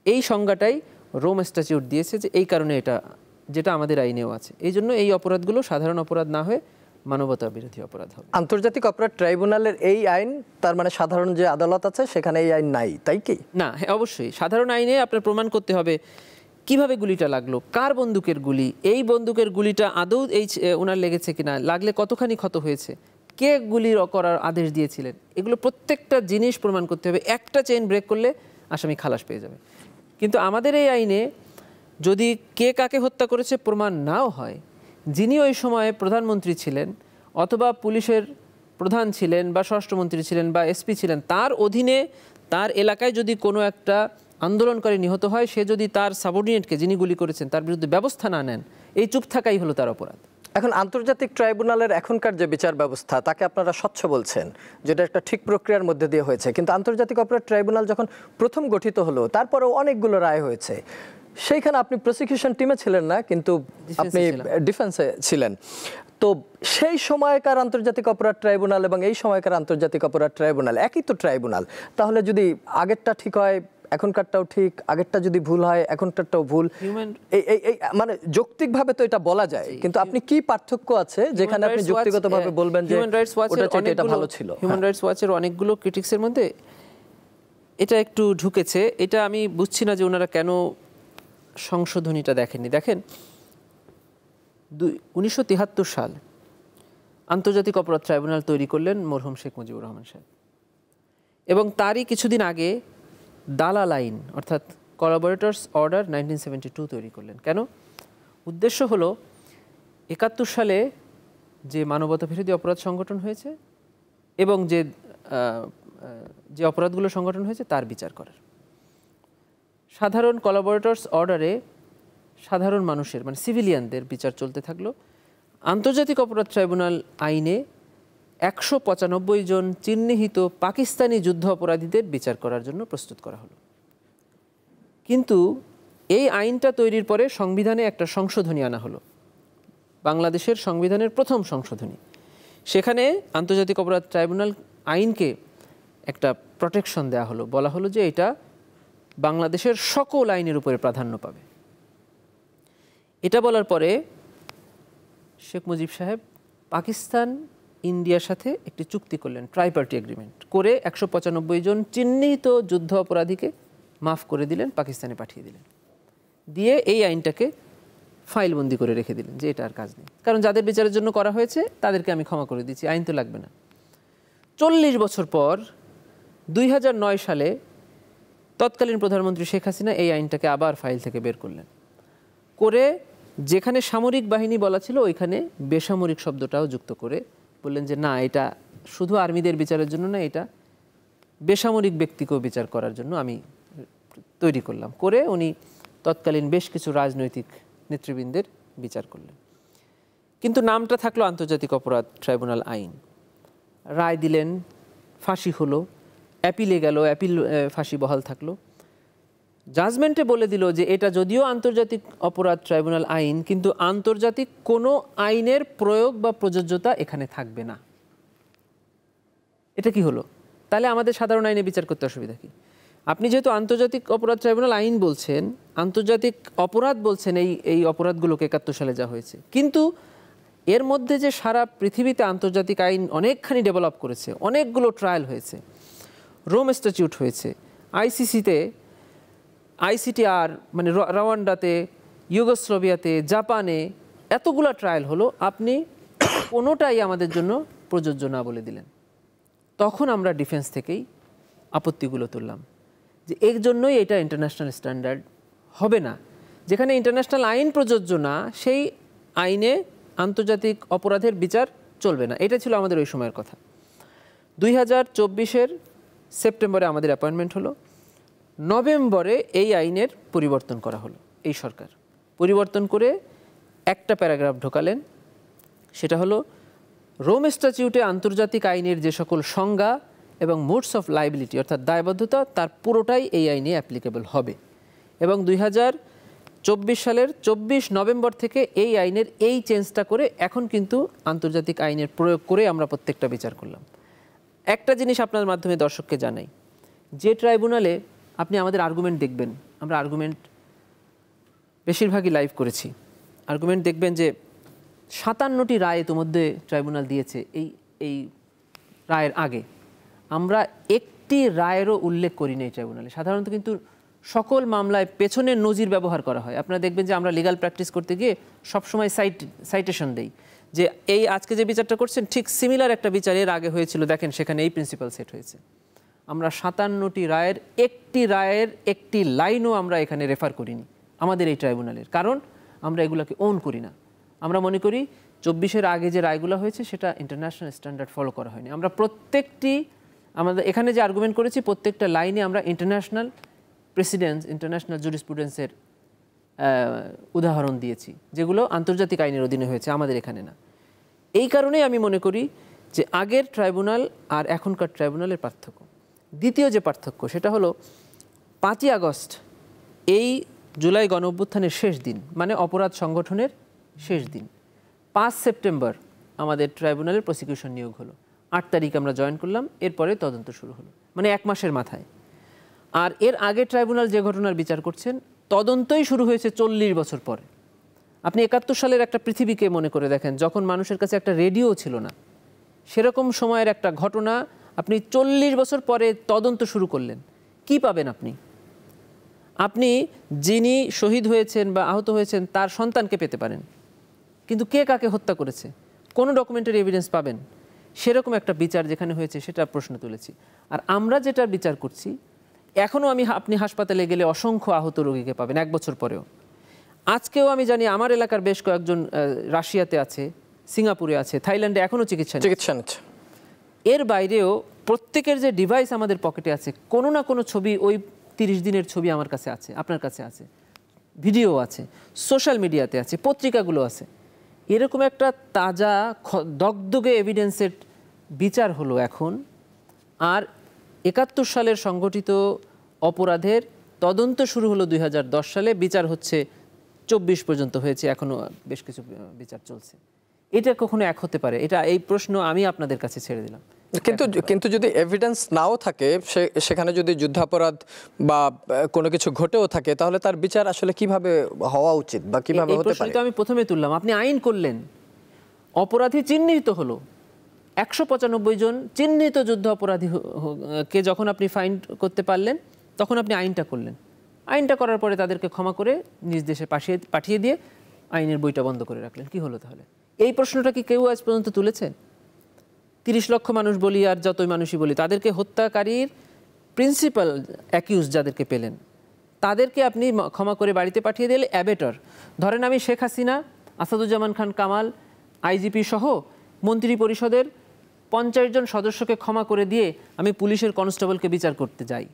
এই সংজ্ঞাটাই রোম স্ট্যাটিউট দিয়েছে যে এই কারণে এটা, যেটা আমাদের আইনেও আছে। এই জন্য এই অপরাধগুলো সাধারণ অপরাধ না হয়ে মানবতা বিরোধী অপরাধ হবে। আন্তর্জাতিক অপরাধ ট্রাইব্যুনালের এই আইন, তার মানে সাধারণ যে আদালত আছে সেখানে এই আইন নাই, তাই কি? না, হ্যাঁ অবশ্যই সাধারণ আইনে আপনার প্রমাণ করতে হবে কিভাবে গুলিটা লাগলো, কার বন্দুকের গুলি, এই বন্দুকের গুলিটা আদৌ এই ওনার লেগেছে কিনা, লাগলে কতখানি ক্ষত হয়েছে, কে গুলি করার আদেশ দিয়েছিলেন, এগুলো প্রত্যেকটা জিনিস প্রমাণ করতে হবে। একটা চেইন ব্রেক করলে আসামি খালাস পেয়ে যাবে। কিন্তু আমাদের এই আইনে যদি কে কাকে হত্যা করেছে প্রমাণ নাও হয়, যিনি ওই সময়ে প্রধানমন্ত্রী ছিলেন অথবা পুলিশের প্রধান ছিলেন বা স্বরাষ্ট্রমন্ত্রী ছিলেন বা এসপি ছিলেন, তার অধীনে তার এলাকায় যদি কোনো একটা আন্দোলনকারী নিহত হয়, সে যদি তার সাবঅর্ডিনেটকে, যিনি গুলি করেছেন, তার বিরুদ্ধে ব্যবস্থা না নেন, এই চুপ থাকাই হলো তার অপরাধ। এখন আন্তর্জাতিক ট্রাইব্যুনালের এখনকার যে বিচার ব্যবস্থা, তাকে আপনারা স্বচ্ছ বলছেন, যেটা একটা ঠিক প্রক্রিয়ার মধ্যে দিয়ে হয়েছে, কিন্তু আন্তর্জাতিক অপরাধ ট্রাইব্যুনাল যখন প্রথম গঠিত হলো, তারপরেও অনেকগুলো রায় হয়েছে। সেইখানে আপনি প্রসিকিউশন টিমে ছিলেন না, কিন্তু আপনি ডিফেন্সে ছিলেন। তো সেই সময়কার আন্তর্জাতিক অপরাধ ট্রাইব্যুনাল এবং এই সময়কার আন্তর্জাতিক অপরাধ ট্রাইব্যুনাল একই তো ট্রাইব্যুনাল, তাহলে যদি আগেরটা ঠিক হয় এখনকারটাও ঠিক, আগেরটা যদি ভুল হয় এখনকারটাও ভুল, মানে যৌক্তিকভাবে তো এটা বলা যায়, কিন্তু আপনি কি পার্থক্য আছে যেখানে আপনি যুক্তিগতভাবে বলবেন যে এটা ভালো ছিল? হিউম্যান রাইটস ওয়াচের অনেকগুলো ক্রিটিক্সের মধ্যে এটা একটু ঢুকেছে। এটা আমি বুঝছি না যে ওনারা কেন সংশোধনীটা দেখেননি। দেখেন, 1973 সাল আন্তর্জাতিক অপরাধ ট্রাইব্যুনাল তৈরি করলেন মরহুম শেখ মুজিবুর রহমান সাহেব, এবং তারই কিছুদিন আগে দালাল আইন অর্থাৎ কোলাবরেটরস অর্ডার 1972 তৈরি করলেন। কেন? উদ্দেশ্য হলো 71 সালে যে মানবতা বিরোধী অপরাধ সংগঠন হয়েছে এবং যে অপরাধগুলো সংগঠন হয়েছে তার বিচার করার। সাধারণ কোলাবরেটরস অর্ডারে সাধারণ মানুষের, মানে সিভিলিয়ানদের বিচার চলতে থাকলো। আন্তর্জাতিক অপরাধ ট্রাইব্যুনাল আইনে 195 জন চিহ্নিত পাকিস্তানি যুদ্ধ অপরাধীদের বিচার করার জন্য প্রস্তুত করা হলো। কিন্তু এই আইনটা তৈরির পরে সংবিধানে একটা সংশোধনী আনা হলো, বাংলাদেশের সংবিধানের প্রথম সংশোধনী। সেখানে আন্তর্জাতিক অপরাধ ট্রাইব্যুনাল আইনকে একটা প্রোটেকশন দেওয়া হলো, বলা হলো যে এটা বাংলাদেশের সকল আইনের উপরে প্রাধান্য পাবে। এটা বলার পরে শেখ মুজিব সাহেব পাকিস্তান, ইন্ডিয়ার সাথে একটি চুক্তি করলেন, ট্রাইপার্টি এগ্রিমেন্ট করে 195 জন চিহ্নিত যুদ্ধ অপরাধীকে মাফ করে দিলেন, পাকিস্তানে পাঠিয়ে দিলেন, দিয়ে এই আইনটাকে ফাইলবন্দি করে রেখে দিলেন যে এটা আর কাজ নেই, কারণ যাদের বিচারের জন্য করা হয়েছে তাদেরকে আমি ক্ষমা করে দিচ্ছি, আইন তো লাগবে না। 40 বছর পর 2009 সালে তৎকালীন প্রধানমন্ত্রী শেখ হাসিনা এই আইনটাকে আবার ফাইল থেকে বের করলেন, করে যেখানে সামরিক বাহিনী বলা ছিল ওইখানে বেসামরিক শব্দটাও যুক্ত করে বললেন যে না, এটা শুধু আর্মিদের বিচারের জন্য না, এটা বেসামরিক ব্যক্তিকেও বিচার করার জন্য আমি তৈরি করলাম। করে উনি তৎকালীন বেশ কিছু রাজনৈতিক নেতৃবৃন্দের বিচার করলেন, কিন্তু নামটা থাকলো আন্তর্জাতিক অপরাধ ট্রাইব্যুনাল আইন। রায় দিলেন, ফাঁসি হলো, অ্যাপিলে গেল, অ্যাপিল ফাঁসি বহাল থাকলো। জাজমেন্টে বলে দিল যে এটা যদিও আন্তর্জাতিক অপরাধ ট্রাইব্যুনাল আইন, কিন্তু আন্তর্জাতিক কোনো আইনের প্রয়োগ বা প্রযোজ্যতা এখানে থাকবে না। এটা কি হলো? তাহলে আমাদের সাধারণ আইনে বিচার করতে অসুবিধা কি? আপনি যেহেতু আন্তর্জাতিক অপরাধ ট্রাইব্যুনাল আইন বলছেন, আন্তর্জাতিক অপরাধ বলছেন, এই অপরাধগুলোকে 71 সালে যা হয়েছে, কিন্তু এর মধ্যে যে সারা পৃথিবীতে আন্তর্জাতিক আইন অনেকখানি ডেভেলপ করেছে, অনেকগুলো ট্রায়াল হয়েছে, রোম স্ট্যাটিউট হয়েছে, আইসিসিতে, ICTR মানে রাওয়ান্ডাতে, ইউগোস্লাভিয়াতে, জাপানে এতগুলো ট্রায়াল হলো, আপনি কোনোটাই আমাদের জন্য প্রযোজ্য না বলে দিলেন। তখন আমরা ডিফেন্স থেকেই আপত্তিগুলো তুললাম যে এর জন্যই এটা ইন্টারন্যাশনাল স্ট্যান্ডার্ড হবে না। যেখানে ইন্টারন্যাশনাল আইন প্রযোজ্য না, সেই আইনে আন্তর্জাতিক অপরাধের বিচার চলবে না। এটা ছিল আমাদের ওই সময়ের কথা। 2024 সেপ্টেম্বরে আমাদের অ্যাপয়েন্টমেন্ট হলো, নভেম্বরে এই আইনের পরিবর্তন করা হলো। এই সরকার পরিবর্তন করে একটা প্যারাগ্রাফ ঢোকালেন, সেটা হলো রোম স্ট্যাটিউটে আন্তর্জাতিক আইনের যে সকল সংজ্ঞা এবং মোডস অফ লায়াবিলিটি অর্থাৎ দায়বদ্ধতা, তার পুরোটাই এই আইনে অ্যাপ্লিকেবল হবে। এবং 2024 সালের 24 নভেম্বর থেকে এই আইনের এই চেঞ্জটা করে এখন কিন্তু আন্তর্জাতিক আইনের প্রয়োগ করে আমরা প্রত্যেকটা বিচার করলাম। একটা জিনিস আপনার মাধ্যমে দর্শককে জানাই, যে ট্রাইব্যুনালে আপনি আমাদের আর্গুমেন্ট দেখবেন, আমরা আর্গুমেন্ট বেশিরভাগই লাইভ করেছি, আর্গুমেন্ট দেখবেন যে 57টি রায় ইতিমধ্যে ট্রাইব্যুনাল দিয়েছে। এই রায়ের আগে আমরা একটি রায়েরও উল্লেখ করি না এই ট্রাইব্যুনালে। সাধারণত কিন্তু সকল মামলায় পেছনের নজির ব্যবহার করা হয়। আপনারা দেখবেন যে আমরা লিগাল প্র্যাকটিস করতে গিয়ে সবসময় সাইটেশন দেই যে এই আজকে যে বিচারটা করছেন ঠিক সিমিলার একটা বিচার এর আগে হয়েছিল, দেখেন সেখানে এই প্রিন্সিপাল সেট হয়েছে। আমরা 57টি রায়ের একটি লাইনও আমরা এখানে রেফার করিনি, আমাদের এই ট্রাইব্যুনালের, কারণ আমরা এগুলোকে ওন করি না। আমরা মনে করি 24-এর আগে যে রায়গুলো হয়েছে সেটা ইন্টারন্যাশনাল স্ট্যান্ডার্ড ফলো করা হয়নি। আমরা প্রত্যেকটি আমাদের এখানে যে আর্গুমেন্ট করেছি প্রত্যেকটা লাইনে আমরা ইন্টারন্যাশনাল প্রেসিডেন্স, ইন্টারন্যাশনাল জুরিসপ্রুডেন্সের উদাহরণ দিয়েছি, যেগুলো আন্তর্জাতিক আইনের অধীনে হয়েছে, আমাদের এখানে না। এই কারণেই আমি মনে করি যে আগের ট্রাইব্যুনাল আর এখনকার ট্রাইব্যুনালের পার্থক্য। দ্বিতীয় যে পার্থক্য সেটা হলো 5ই আগস্ট এই জুলাই গণঅভ্যুত্থানের শেষ দিন, মানে অপরাধ সংগঠনের শেষ দিন। 5 সেপ্টেম্বর আমাদের ট্রাইব্যুনালের প্রসিকিউশন নিয়োগ হলো, 8 তারিখ আমরা জয়েন করলাম, এরপরে তদন্ত শুরু হলো, মানে 1 মাসের মাথায়। আর এর আগে ট্রাইব্যুনাল যে ঘটনার বিচার করছেন তদন্তই শুরু হয়েছে 40 বছর পরে। আপনি 71 সালের একটা পৃথিবীকে মনে করে দেখেন, যখন মানুষের কাছে একটা রেডিও ছিল না, সেরকম সময়ের একটা ঘটনা আপনি 40 বছর পরে তদন্ত শুরু করলেন, কি পাবেন আপনি? আপনি যিনি শহীদ হয়েছেন বা আহত হয়েছেন তার সন্তানকে পেতে পারেন, কিন্তু কে কাকে হত্যা করেছে কোনো ডকুমেন্টারি এভিডেন্স পাবেন? সেরকম একটা বিচার যেখানে হয়েছে সেটা প্রশ্ন তুলেছি। আর আমরা যেটা বিচার করছি এখনও আপনি হাসপাতালে গেলে অসংখ্য আহত রোগীকে পাবেন 1 বছর পরেও। আজকেও আমি জানি আমার এলাকার বেশ কয়েকজন রাশিয়াতে আছে, সিঙ্গাপুরে আছে, থাইল্যান্ডে এখনও চিকিৎসা নিচ্ছে। এর বাইরেও প্রত্যেকের যে ডিভাইস আমাদের পকেটে আছে, কোনো না কোনো ছবি, ওই 30 দিনের ছবি আমার কাছে আছে, আপনার কাছে আছে, ভিডিও আছে, সোশ্যাল মিডিয়াতে আছে, পত্রিকাগুলো আছে। এরকম একটা তাজা দগদগে এভিডেন্সের বিচার হলো এখন। আর 71 সালের সংগঠিত অপরাধের তদন্ত শুরু হলো 2010 সালে, বিচার হচ্ছে 24 পর্যন্ত হয়েছে, এখনও বেশ কিছু বিচার চলছে। এটা কখনো এক হতে পারে? এটা এই প্রশ্ন আমি আপনাদের কাছে ছেড়ে দিলাম। কিন্তু যদি এভিডেন্স নাও থাকে, সেখানে যদি যুদ্ধাপরাধ বা কোনো কিছু ঘটেও থাকে, তাহলে তার বিচার আসলে কিভাবে হওয়া উচিত বা কিভাবে হতে পারে? আমি প্রথমে তুললাম, আপনি আইন করলেন, অপরাধী চিহ্নিত হলো, 195 জন চিহ্নিত যুদ্ধ অপরাধী কে যখন আপনি ফাইন করতে পারলেন, তখন আপনি আইনটা করলেন। আইনটা করার পরে তাদেরকে ক্ষমা করে নিজ দেশে পাঠিয়ে দিয়ে আইনের বইটা বন্ধ করে রাখলেন। কি হলো তাহলে? এই প্রশ্নটা কি কেউ আজ পর্যন্ত তুলেছেন? 30 লক্ষ মানুষ বলি আর যতই মানুষই বলি, তাদেরকে হত্যাকারীর প্রিন্সিপাল অ্যাকিউজ যাদেরকে পেলেন তাদেরকে আপনি ক্ষমা করে বাড়িতে পাঠিয়ে দিলে অ্যাবেটর। ধরেন আমি শেখ হাসিনা, আসাদুজ্জামান খান কামাল, আইজিপি সহ মন্ত্রী পরিষদের 50 জন সদস্যকে ক্ষমা করে দিয়ে আমি পুলিশের কনস্টেবলকে বিচার করতে যাই,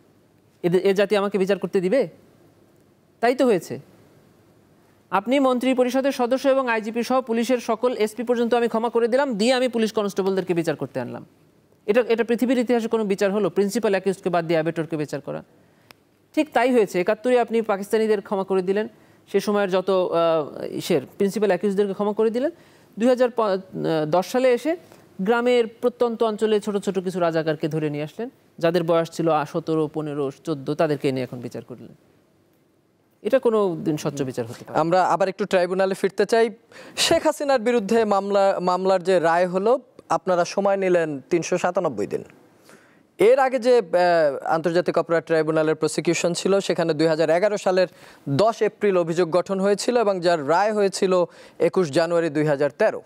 এ জাতি আমাকে বিচার করতে দিবে? তাই তো হয়েছে। আপনি মন্ত্রী পরিষদের সদস্য এবং আইজিপি সহ পুলিশের সকল এসপি পর্যন্ত আমি ক্ষমা করে দিলাম, দিয়ে আমি পুলিশ কনস্টেবলদেরকে বিচার করতে আনলাম। এটা পৃথিবীর ইতিহাসে কোনো বিচার হলো? প্রিন্সিপাল অ্যাকিউজকে বাদ দিয়ে অ্যাবেটরকে বিচার করা। ঠিক তাই হয়েছে। 71-এ আপনি পাকিস্তানিদের ক্ষমা করে দিলেন, সে সময়ের যত প্রিন্সিপাল অ্যাকিউজদেরকে ক্ষমা করে দিলেন। 2010 সালে এসে গ্রামের প্রত্যন্ত অঞ্চলে ছোট ছোট কিছু রাজাকারকে ধরে নিয়ে আসলেন, যাদের বয়স ছিল 17, 15, 14, তাদেরকে এনে এখন বিচার করলেন। এটা কোনো দিন স্বচ্ছ বিচার হতে পারে? আমরা আবার একটু ট্রাইব্যুনালে ফিরতে চাই। শেখ হাসিনার বিরুদ্ধে মামলার যে রায় হলো, আপনারা সময় নিলেন 397 দিন। এর আগে যে আন্তর্জাতিক অপরাধ ট্রাইব্যুনালের প্রসিকিউশন ছিল, সেখানে 2011 সালের 10 এপ্রিল অভিযোগ গঠন হয়েছিল এবং যার রায় হয়েছিল 21 জানুয়ারি 2013।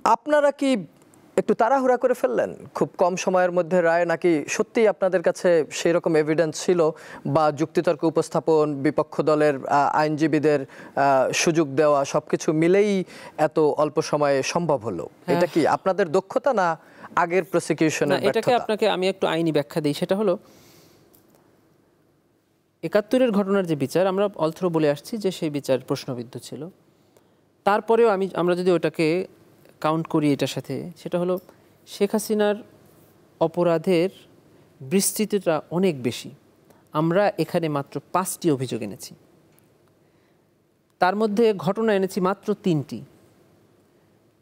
আপনারা কি একটু তাড়াহুড়া করে ফেললেন খুব কম সময়ের মধ্যে রায়, নাকি সত্যিই আপনাদের কাছে সেই রকম এভিডেন্স ছিল বা যুক্তিতর্ক উপস্থাপন, বিপক্ষ দলের আইনজীবীদের সুযোগ দেওয়া, সবকিছু মিলেই এত অল্প সময়ে সম্ভব হলো? এটা কি আপনাদের দক্ষতা না আগের প্রসিকিউশনের ব্যর্থতা? এটাকে আপনাকে আমি একটু আইনি ব্যাখ্যা দিই। সেটা হলো 71-এর ঘটনার যে বিচার, আমরা অলথ্রো বলে আসছি যে সেই বিচার প্রশ্নবিদ্ধ ছিল। তারপরেও আমরা যদি ওটাকে কাউন্ট করি এটার সাথে, সেটা হলো শেখ হাসিনার অপরাধের বিস্তৃতিটা অনেক বেশি। আমরা এখানে মাত্র 5টি অভিযোগ এনেছি, তার মধ্যে ঘটনা এনেছি মাত্র 3টি।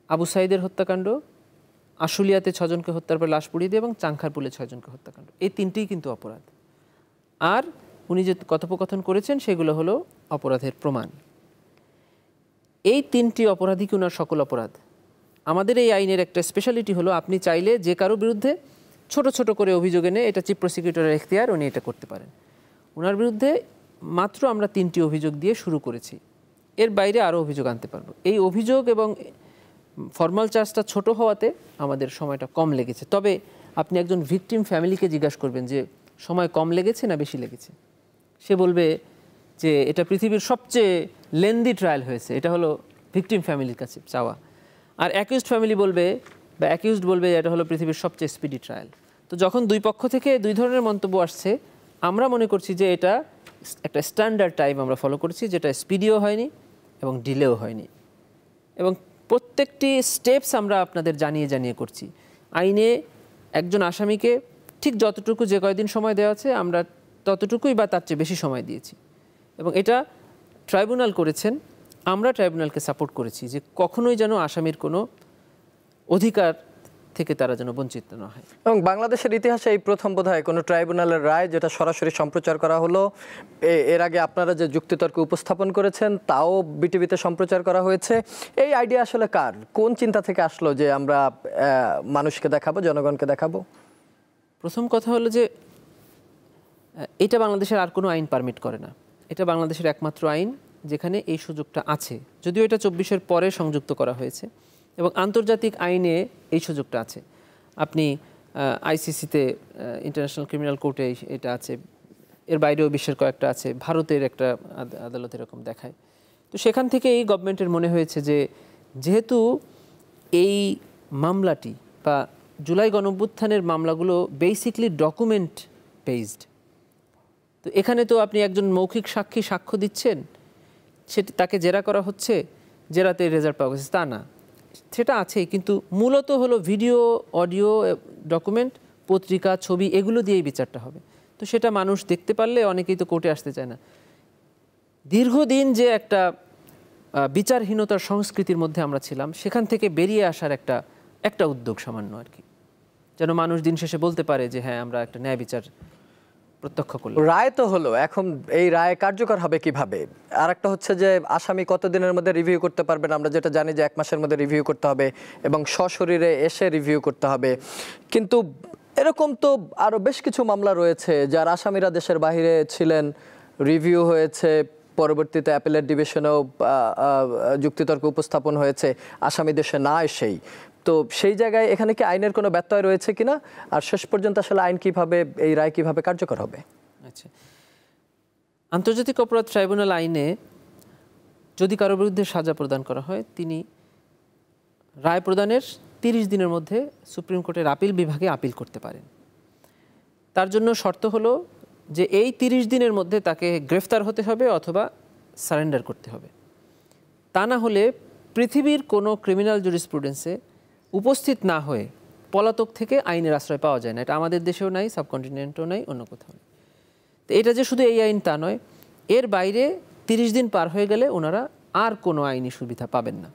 আবু সাইদের হত্যাকাণ্ড, আশুলিয়াতে 6 জনকে হত্যার পর লাশ পুড়িয়ে দিয়ে এবং চাংখারপুলে 6 জনকে হত্যাকাণ্ড। এই 3টিই কিন্তু অপরাধ। আর উনি যে কথোপকথন করেছেন সেগুলো হলো অপরাধের প্রমাণ। এই 3টি অপরাধী কি ওনার সকল অপরাধ? আমাদের এই আইনের একটা স্পেশালিটি হলো, আপনি চাইলে যে কারো বিরুদ্ধে ছোট ছোট করে অভিযোগ এনে, এটা চিফ প্রসিকিউটরের এখতিয়ার, উনি এটা করতে পারেন। ওনার বিরুদ্ধে মাত্র আমরা 3টি অভিযোগ দিয়ে শুরু করেছি, এর বাইরে আরও অভিযোগ আনতে পারবো। এই অভিযোগ এবং ফর্মাল চার্জটা ছোট হওয়াতে আমাদের সময়টা কম লেগেছে। তবে আপনি একজন ভিকটিম ফ্যামিলিকে জিজ্ঞাসা করবেন যে সময় কম লেগেছে না বেশি লেগেছে, সে বলবে যে এটা পৃথিবীর সবচেয়ে লেন্দি ট্রায়াল হয়েছে, এটা হলো ভিকটিম ফ্যামিলির কাছে চাওয়া। আর অ্যাকিউজড ফ্যামিলি বলবে বা অ্যাকিউজড বলবে এটা হলো পৃথিবীর সবচেয়ে স্পিডি ট্রায়াল। তো যখন দুই পক্ষ থেকে দুই ধরনের মন্তব্য আসছে, আমরা মনে করছি যে এটা একটা স্ট্যান্ডার্ড টাইম আমরা ফলো করছি, যেটা স্পিডিও হয়নি এবং ডিলেও হয়নি, এবং প্রত্যেকটি স্টেপস আমরা আপনাদের জানিয়ে জানিয়ে করছি। আইনে একজন আসামিকে ঠিক যতটুকু যে কয়দিন সময় দেওয়া আছে আমরা ততটুকুই বা তার চেয়ে বেশি সময় দিয়েছি, এবং এটা ট্রাইব্যুনাল করেছেন, আমরা ট্রাইব্যুনালকে সাপোর্ট করেছি যে কখনোই যেন আসামির কোনো অধিকার থেকে তারা যেন বঞ্চিত না হয়। এবং বাংলাদেশের ইতিহাসে এই প্রথম বোধহয় কোনো ট্রাইব্যুনালের রায় যেটা সরাসরি সম্প্রচার করা হলো। এর আগে আপনারা যে যুক্তিতর্ক উপস্থাপন করেছেন তাও বিটিভিতে সম্প্রচার করা হয়েছে। এই আইডিয়া আসলে কার, কোন চিন্তা থেকে আসলো যে আমরা মানুষকে দেখাবো, জনগণকে দেখাবো? প্রথম কথা হলো যে এটা বাংলাদেশের আর কোনো আইন পারমিট করে না। এটা বাংলাদেশের একমাত্র আইন যেখানে এই সুযোগটা আছে, যদিও এটা 24-এর পরে সংযুক্ত করা হয়েছে, এবং আন্তর্জাতিক আইনে এই সুযোগটা আছে। আপনি আইসিসিতে, ইন্টারন্যাশনাল ক্রিমিনাল কোর্টে এটা আছে, এর বাইরেও বিশ্বের কয়েকটা আছে, ভারতের একটা আদালত এরকম দেখায়। তো সেখান থেকে এই গভর্নমেন্টের মনে হয়েছে যে যেহেতু এই মামলাটি বা জুলাই গণঅভ্যুত্থানের মামলাগুলো বেসিকলি ডকুমেন্ট বেসড, তো এখানে তো আপনি একজন মৌখিক সাক্ষী সাক্ষ্য দিচ্ছেন, সেটি তাকে জেরা করা হচ্ছে, জেরাতে রেজাল্ট পাওয়া গেছে তা না, সেটা আছেই, কিন্তু মূলত হলো ভিডিও, অডিও, ডকুমেন্ট, পত্রিকা, ছবি, এগুলো দিয়েই বিচারটা হবে। তো সেটা মানুষ দেখতে পারলে অনেকেই তো কোর্টে আসতে চায় না। দীর্ঘদিন যে একটা বিচারহীনতার সংস্কৃতির মধ্যে আমরা ছিলাম, সেখান থেকে বেরিয়ে আসার একটা উদ্যোগ সামান্য আর কি, যেন মানুষ দিন শেষে বলতে পারে যে হ্যাঁ আমরা একটা ন্যায় বিচার প্রত্যক্ষ করলাম। রায় তো হলো, এখন এই রায় কার্যকর হবে কিভাবে? আর একটা হচ্ছে যে আসামি কতদিনের মধ্যে রিভিউ করতে পারবেন? আমরা যেটা জানি যে 1 মাসের মধ্যে রিভিউ করতে হবে এবং সশরীরে এসে রিভিউ করতে হবে, কিন্তু এরকম তো আরো বেশ কিছু মামলা রয়েছে যার আসামিরা দেশের বাইরে ছিলেন, রিভিউ হয়েছে, পরবর্তীতে অ্যাপিলেট ডিভিশনেও যুক্তিতর্ক উপস্থাপন হয়েছে আসামি দেশে না এসেই। তো সেই জায়গায় এখানে কি আইনের কোনো ব্যত্যয় রয়েছে কিনা, আর শেষ পর্যন্ত আসলে আইন কিভাবে, এই রায় কিভাবে কার্যকর হবে? আচ্ছা, আন্তর্জাতিক অপরাধ ট্রাইব্যুনাল আইনে যদি কারো বিরুদ্ধে সাজা প্রদান করা হয়, তিনি রায় প্রদানের 30 দিনের মধ্যে সুপ্রিম কোর্টের আপিল বিভাগে আপিল করতে পারেন। তার জন্য শর্ত হলো যে এই 30 দিনের মধ্যে তাকে গ্রেফতার হতে হবে অথবা সারেন্ডার করতে হবে। তা না হলে পৃথিবীর কোনো ক্রিমিনাল জুরিসপ্রুডেন্সে উপস্থিত না হয়ে পলাতক থেকে আইনের আশ্রয় পাওয়া যায় না। এটা আমাদের দেশেও নাই, সাবকন্টিনেন্টেও নাই, অন্য কোথাও নেই। তো এটা যে শুধু এই আইন তা নয়, এর বাইরে 30 দিন পার হয়ে গেলে ওনারা আর কোনো আইনি সুবিধা পাবেন না।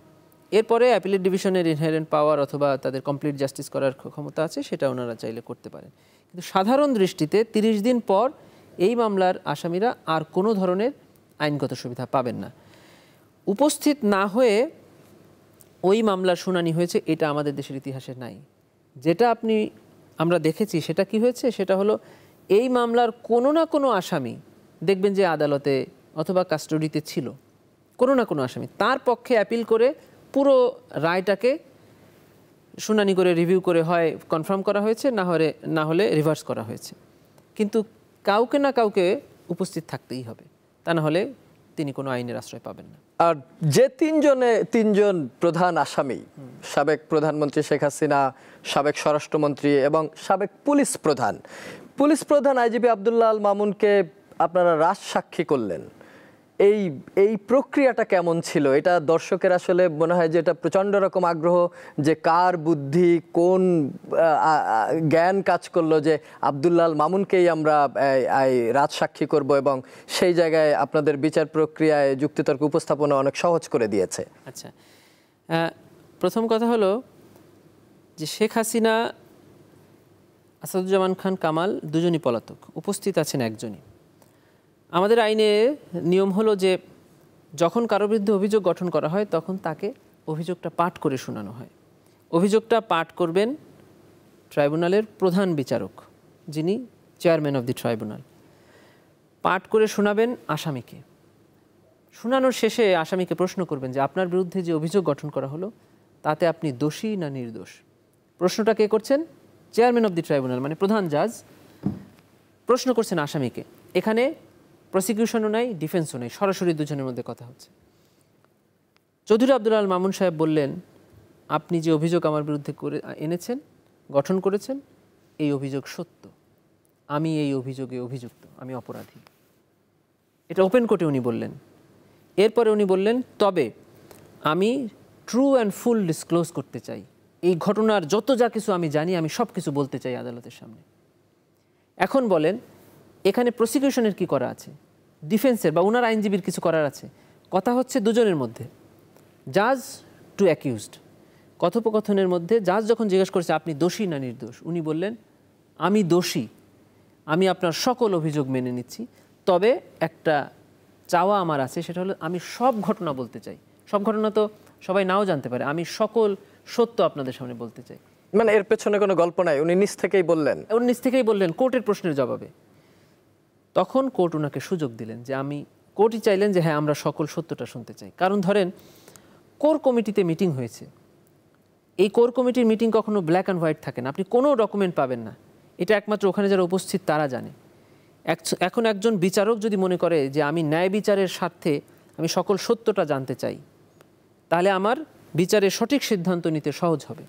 এরপরে অ্যাপিলেট ডিভিশনের ইনহেরেন্ট পাওয়ার অথবা তাদের কমপ্লিট জাস্টিস করার ক্ষমতা আছে, সেটা ওনারা চাইলে করতে পারেন। কিন্তু সাধারণ দৃষ্টিতে 30 দিন পর এই মামলার আসামিরা আর কোনো ধরনের আইনগত সুবিধা পাবেন না। উপস্থিত না হয়ে ওই মামলার শুনানি হয়েছে, এটা আমাদের দেশের ইতিহাসে নাই। যেটা আমরা দেখেছি সেটা কি হয়েছে, সেটা হলো এই মামলার কোনো না কোনো আসামি দেখবেন যে আদালতে অথবা কাস্টডিতে ছিল, কোনো না কোনো আসামি, তার পক্ষে অ্যাপিল করে পুরো রায়টাকে শুনানি করে রিভিউ করে হয় কনফার্ম করা হয়েছে, না হলে রিভার্স করা হয়েছে। কিন্তু কাউকে না কাউকে উপস্থিত থাকতেই হবে, তা না হলে তিনি কোনো আইনের আশ্রয় পাবেন না। আর যে তিনজন প্রধান আসামি, সাবেক প্রধানমন্ত্রী শেখ হাসিনা, সাবেক স্বরাষ্ট্রমন্ত্রী এবং সাবেক পুলিশ প্রধান আইজিপি আব্দুল্লাহ আল মামুনকে আপনারা রাজসাক্ষী করলেন, এই প্রক্রিয়াটা কেমন ছিল? এটা দর্শকের আসলে মনে হয় যে এটা প্রচণ্ড রকম আগ্রহ যে কার বুদ্ধি, কোন জ্ঞান কাজ করলো যে আব্দুল্লাহ আল মামুনকেই আমরা রাজসাক্ষী করব, এবং সেই জায়গায় আপনাদের বিচার প্রক্রিয়ায় যুক্তিতর্ক উপস্থাপনা অনেক সহজ করে দিয়েছে। আচ্ছা, প্রথম কথা হলো যে শেখ হাসিনা, আসাদুজ্জামান খান কামাল দুজনই পলাতক, উপস্থিত আছেন একজনই। আমাদের আইনে নিয়ম হলো যে যখন কারো বিরুদ্ধে অভিযোগ গঠন করা হয় তখন তাকে অভিযোগটা পাঠ করে শোনানো হয়। অভিযোগটা পাঠ করবেন ট্রাইব্যুনালের প্রধান বিচারক, যিনি চেয়ারম্যান অফ দি ট্রাইব্যুনাল। পাঠ করে শোনাবেন আসামিকে। শোনানোর শেষে আসামিকে প্রশ্ন করবেন যে আপনার বিরুদ্ধে যে অভিযোগ গঠন করা হলো তাতে আপনি দোষী না নির্দোষ। প্রশ্নটা কে করছেন? চেয়ারম্যান অফ দি ট্রাইব্যুনাল, মানে প্রধান জাজ প্রশ্ন করছেন আসামিকে। এখানে প্রসিকিউশনও নাই, ডিফেন্সও নাই, সরাসরি দুজনের মধ্যে কথা হচ্ছে। চৌধুরী আব্দুল আল মামুন সাহেব বললেন, আপনি যে অভিযোগ আমার বিরুদ্ধে এনেছেন, গঠন করেছেন, এই অভিযোগ সত্য, আমি এই অভিযোগে অভিযুক্ত, আমি অপরাধী। এটা ওপেন কোর্টে উনি বললেন। এরপরে উনি বললেন, তবে আমি ট্রু অ্যান্ড ফুল ডিসক্লোজ করতে চাই, এই ঘটনার যত যা কিছু আমি জানি আমি সব কিছু বলতে চাই আদালতের সামনে। এখন বলেন, এখানে প্রসিকিউশনের কি করা আছে, ডিফেন্সের বা ওনার আইনজীবীর কিছু করার আছে? কথা হচ্ছে দুজনের মধ্যে, জাজ টু অ্যাকিউজড। কথোপকথনের মধ্যে জাজ যখন জিজ্ঞেস করছে আপনি দোষী না নির্দোষ, উনি বললেন আমি দোষী, আমি আপনার সকল অভিযোগ মেনে নিচ্ছি, তবে একটা চাওয়া আমার আছে, সেটা হলো আমি সব ঘটনা বলতে চাই। সব ঘটনা তো সবাই নাও জানতে পারে, আমি সকল সত্য আপনাদের সামনে বলতে চাই। মানে এর পেছনে কোনো গল্প নাই, উনি নিজ থেকেই বললেন? উনি নিজ থেকেই বললেন কোর্টের প্রশ্নের জবাবে। তখন কোর্ট ওনাকে সুযোগ দিলেন যে কোর্টই চাইলেন যে হ্যাঁ আমরা সকল সত্যটা শুনতে চাই। কারণ ধরেন কোর কমিটিতে মিটিং হয়েছে, এই কোর কমিটির মিটিং কখনো ব্ল্যাক অ্যান্ড হোয়াইট থাকে না, আপনি কোনো ডকুমেন্ট পাবেন না, এটা একমাত্র ওখানে যারা উপস্থিত তারা জানে। এখন একজন বিচারক যদি মনে করে যে আমি ন্যায় বিচারের স্বার্থে আমি সকল সত্যটা জানতে চাই, তাহলে আমার বিচারের সঠিক সিদ্ধান্ত নিতে সহজ হবে।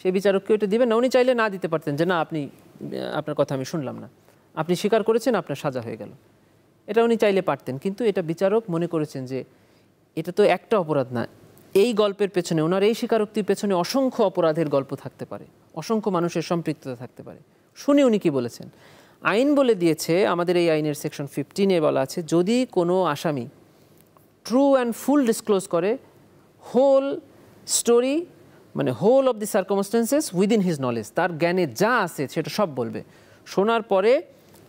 সেই বিচারককে ওইটা দিবেন না। উনি চাইলে না দিতে পারতেন যে না আপনার কথা আমি শুনলাম না, আপনি স্বীকার করেছেন, আপনার সাজা হয়ে গেল, এটা উনি চাইলে পারতেন। কিন্তু এটা বিচারক মনে করেছেন যে এটা তো একটা অপরাধ না, এই গল্পের পেছনে, ওনার এই স্বীকারোক্তির পেছনে অসংখ্য অপরাধের গল্প থাকতে পারে, অসংখ্য মানুষের সম্পৃক্ততা থাকতে পারে। শুনে উনি কি বলেছেন, আইন বলে দিয়েছে, আমাদের এই আইনের সেকশন 15-এ বলা আছে, যদি কোনো আসামি ট্রু অ্যান্ড ফুল ডিসক্লোজ করে হোল স্টোরি, মানে whole of the circumstances within his knowledge, তার জ্ঞানে যা আছে সেটা সব বলবে। শোনার পরে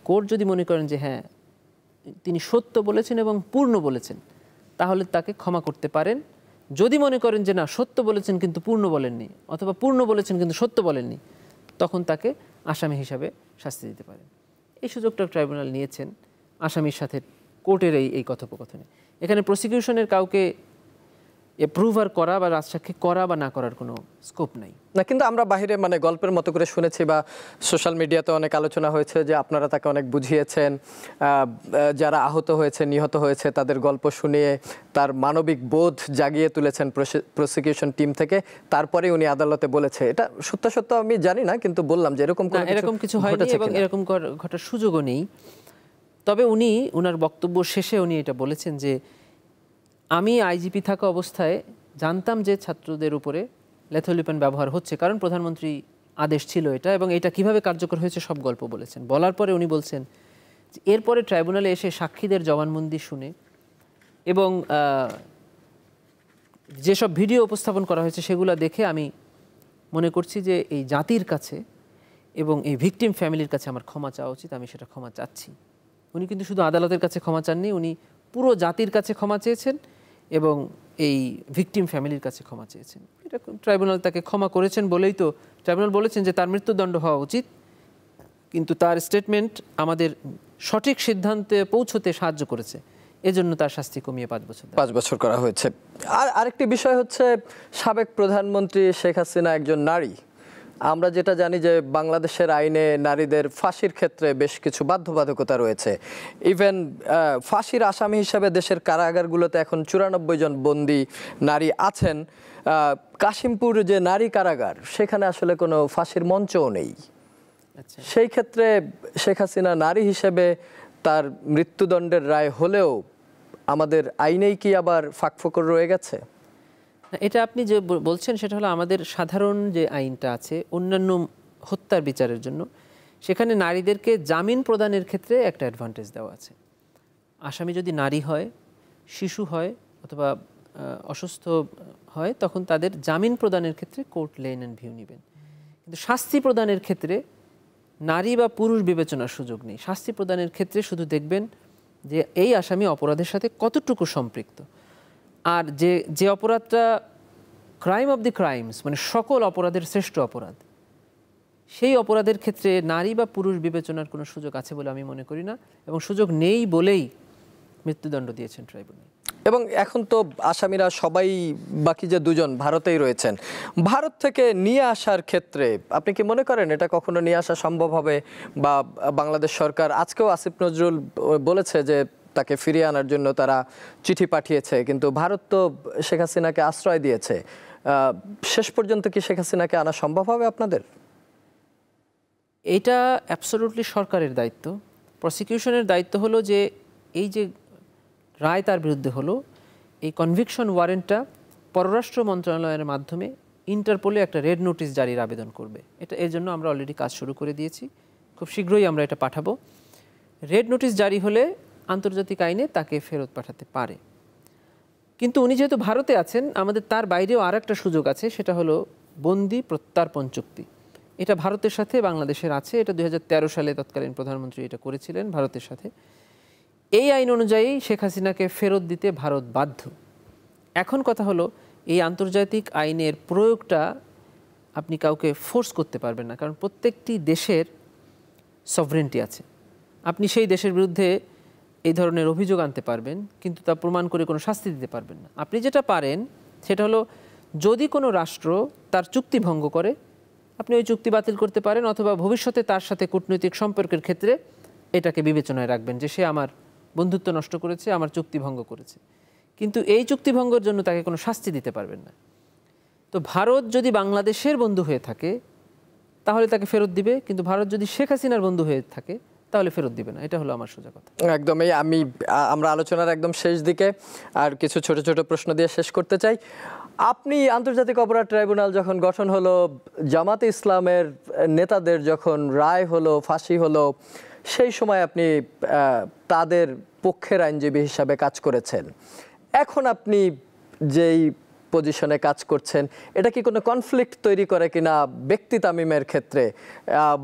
কোর্ট যদি মনে করেন যে হ্যাঁ তিনি সত্য বলেছেন এবং পূর্ণ বলেছেন, তাহলে তাকে ক্ষমা করতে পারেন। যদি মনে করেন যে না সত্য বলেছেন কিন্তু পূর্ণ বলেননি, অথবা পূর্ণ বলেছেন কিন্তু সত্য বলেননি, তখন তাকে আসামি হিসাবে শাস্তি দিতে পারেন। এই সুযোগটা ট্রাইব্যুনাল নিয়েছেন আসামির সাথে কোর্টের এই কথোপকথনে। এখানে প্রসিকিউশনের কাউকে অ্যাপ্রুভার করা বা রাজসাক্ষী করা বা না করার কোনো স্কোপ নাই না। কিন্তু আমরা বাইরে মানে গল্পের মতো করে শুনেছি বা সোশ্যাল মিডিয়াতে অনেক আলোচনা হয়েছে যে আপনারা তাকে অনেক বুঝিয়েছেন, যারা আহত হয়েছে নিহত হয়েছে তাদের গল্প শুনিয়ে তার মানবিক বোধ জাগিয়ে তুলেছেন প্রসিকিউশন টিম থেকে, তারপরে উনি আদালতে বলেছে। এটা সত্য আমি জানি না, কিন্তু বললাম যে এরকম কিছু হয়নি এবং এরকম ঘটার সুযোগও নেই। তবে উনি ওনার বক্তব্য শেষে উনি এটা বলেছেন যে আমি আইজিপি থাকা অবস্থায় জানতাম যে ছাত্রদের উপরে লেথাল ওয়েপন ব্যবহার হচ্ছে, কারণ প্রধানমন্ত্রী আদেশ ছিল এটা, এবং এটা কিভাবে কার্যকর হয়েছে সব গল্প বলেছেন। বলার পরে উনি বলছেন যে এরপরে ট্রাইব্যুনালে এসে সাক্ষীদের জবানবন্দি শুনে এবং যেসব ভিডিও উপস্থাপন করা হয়েছে সেগুলো দেখে আমি মনে করছি যে এই জাতির কাছে এবং এই ভিকটিম ফ্যামিলির কাছে আমার ক্ষমা চাওয়া উচিত, আমি সেটা ক্ষমা চাচ্ছি। উনি কিন্তু শুধু আদালতের কাছে ক্ষমা চাননি, উনি পুরো জাতির কাছে ক্ষমা চেয়েছেন এবং এই ভিকটিম ফ্যামিলির কাছে ক্ষমা চেয়েছেন। এটা ট্রাইব্যুনাল তাকে ক্ষমা করেছেন বলেই তো ট্রাইব্যুনাল বলেছেন যে তার মৃত্যুদণ্ড হওয়া উচিত, কিন্তু তার স্টেটমেন্ট আমাদের সঠিক সিদ্ধান্তে পৌঁছতে সাহায্য করেছে, এজন্য তার শাস্তি কমিয়ে 5 বছর করা হয়েছে। আর আরেকটি বিষয় হচ্ছে, সাবেক প্রধানমন্ত্রী শেখ হাসিনা একজন নারী। আমরা যেটা জানি যে বাংলাদেশের আইনে নারীদের ফাঁসির ক্ষেত্রে বেশ কিছু বাধ্যবাধকতা রয়েছে। ইভেন ফাঁসির আসামি হিসাবে দেশের কারাগারগুলোতে এখন 94 জন বন্দী নারী আছেন। কাশিমপুর যে নারী কারাগার, সেখানে আসলে কোনো ফাঁসির মঞ্চও নেই। সেই ক্ষেত্রে শেখ হাসিনা নারী হিসেবে তার মৃত্যুদণ্ডের রায় হলেও আমাদের আইনেই কি আবার ফাঁকফোকর রয়ে গেছে? এটা আপনি যে বলছেন সেটা হলো আমাদের সাধারণ যে আইনটা আছে অন্যান্য হত্যার বিচারের জন্য, সেখানে নারীদেরকে জামিন প্রদানের ক্ষেত্রে একটা অ্যাডভান্টেজ দেওয়া আছে। আসামি যদি নারী হয়, শিশু হয় অথবা অসুস্থ হয়, তখন তাদের জামিন প্রদানের ক্ষেত্রে কোর্ট লেন অ্যান্ড ভিউ নেবেন। কিন্তু শাস্তি প্রদানের ক্ষেত্রে নারী বা পুরুষ বিবেচনার সুযোগ নেই। শাস্তি প্রদানের ক্ষেত্রে শুধু দেখবেন যে এই আসামি অপরাধের সাথে কতটুকু সম্পৃক্ত, আর যে অপরাধটা ক্রাইম অফ দি ক্রাইমস, মানে সকল অপরাধের শ্রেষ্ঠ অপরাধ, সেই অপরাধের ক্ষেত্রে নারী বা পুরুষ বিবেচনার কোনো সুযোগ আছে বলে আমি মনে করি না, এবং সুযোগ নেই বলেই মৃত্যুদণ্ড দিয়েছেন ট্রাইব্যুনাল। এবং এখন তো আসামিরা সবাই বাকি যে দুজন ভারতেই রয়েছেন, ভারত থেকে নিয়ে আসার ক্ষেত্রে আপনি কি মনে করেন এটা কখনো নিয়ে আসা সম্ভব হবে? বা বাংলাদেশ সরকার, আজকেও আসিফ নজরুল বলেছে যে তাকে ফিরিয়ে আনার জন্য তারা চিঠি পাঠিয়েছে, কিন্তু ভারত তো শেখ হাসিনাকে আশ্রয় দিয়েছে। শেষ পর্যন্ত কি শেখ হাসিনাকে আনা সম্ভব হবে আপনাদের? এটা অ্যাবসলিউটলি সরকারের দায়িত্ব। প্রসিকিউশনের দায়িত্ব হলো যে এই যে রায় তার বিরুদ্ধে হলো, এই কনভিকশন ওয়ারেন্টটা পররাষ্ট্র মন্ত্রণালয়ের মাধ্যমে ইন্টারপোলে একটা রেড নোটিশ জারির আবেদন করবে। এর জন্য আমরা অলরেডি কাজ শুরু করে দিয়েছি, খুব শীঘ্রই আমরা এটা পাঠাবো। রেড নোটিশ জারি হলে আন্তর্জাতিক আইনে তাকে ফেরত পাঠাতে পারে। কিন্তু উনি যেহেতু ভারতে আছেন, আমাদের তার বাইরেও আর একটা সুযোগ আছে, সেটা হলো বন্দি প্রত্যার্পণ চুক্তি। এটা ভারতের সাথে বাংলাদেশের আছে। এটা 2013 সালে তৎকালীন প্রধানমন্ত্রী এটা করেছিলেন ভারতের সাথে। এই আইন অনুযায়ী শেখ হাসিনাকে ফেরত দিতে ভারত বাধ্য। এখন কথা হলো, এই আন্তর্জাতিক আইনের প্রয়োগটা আপনি কাউকে ফোর্স করতে পারবেন না, কারণ প্রত্যেকটি দেশের সভরেন্টি আছে। আপনি সেই দেশের বিরুদ্ধে এই ধরনের অভিযোগ আনতে পারবেন, কিন্তু তা প্রমাণ করে কোনো শাস্তি দিতে পারবেন না। আপনি যেটা পারেন সেটা হলো, যদি কোনো রাষ্ট্র তার চুক্তি ভঙ্গ করে, আপনি ওই চুক্তি বাতিল করতে পারেন, অথবা ভবিষ্যতে তার সাথে কূটনৈতিক সম্পর্কের ক্ষেত্রে এটাকে বিবেচনায় রাখবেন যে সে আমার বন্ধুত্ব নষ্ট করেছে, আমার চুক্তি ভঙ্গ করেছে। কিন্তু এই চুক্তি ভঙ্গের জন্য তাকে কোনো শাস্তি দিতে পারবেন না। তো ভারত যদি বাংলাদেশের বন্ধু হয়ে থাকে তাহলে তাকে ফেরত দিবে, কিন্তু ভারত যদি শেখ হাসিনার বন্ধু হয়ে থাকে তাহলে ফেরত দিবে না। এটা হলো আমার সোজা কথা। একদমই। আমরা আলোচনার একদম শেষ দিকে আর কিছু ছোট ছোট প্রশ্ন দিয়ে শেষ করতে চাই। আপনি আন্তর্জাতিক অপরাধ ট্রাইব্যুনাল যখন গঠন হলো, জামাতে ইসলামের নেতাদের যখন রায় হলো, ফাঁসি হলো, সেই সময় আপনি তাদের পক্ষের আইনজীবী হিসাবে কাজ করেছেন। এখন আপনি যেই পজিশনে কাজ করছেন, এটা কি কোনো কনফ্লিক্ট তৈরি করে কিনা ব্যক্তি তামিমের ক্ষেত্রে,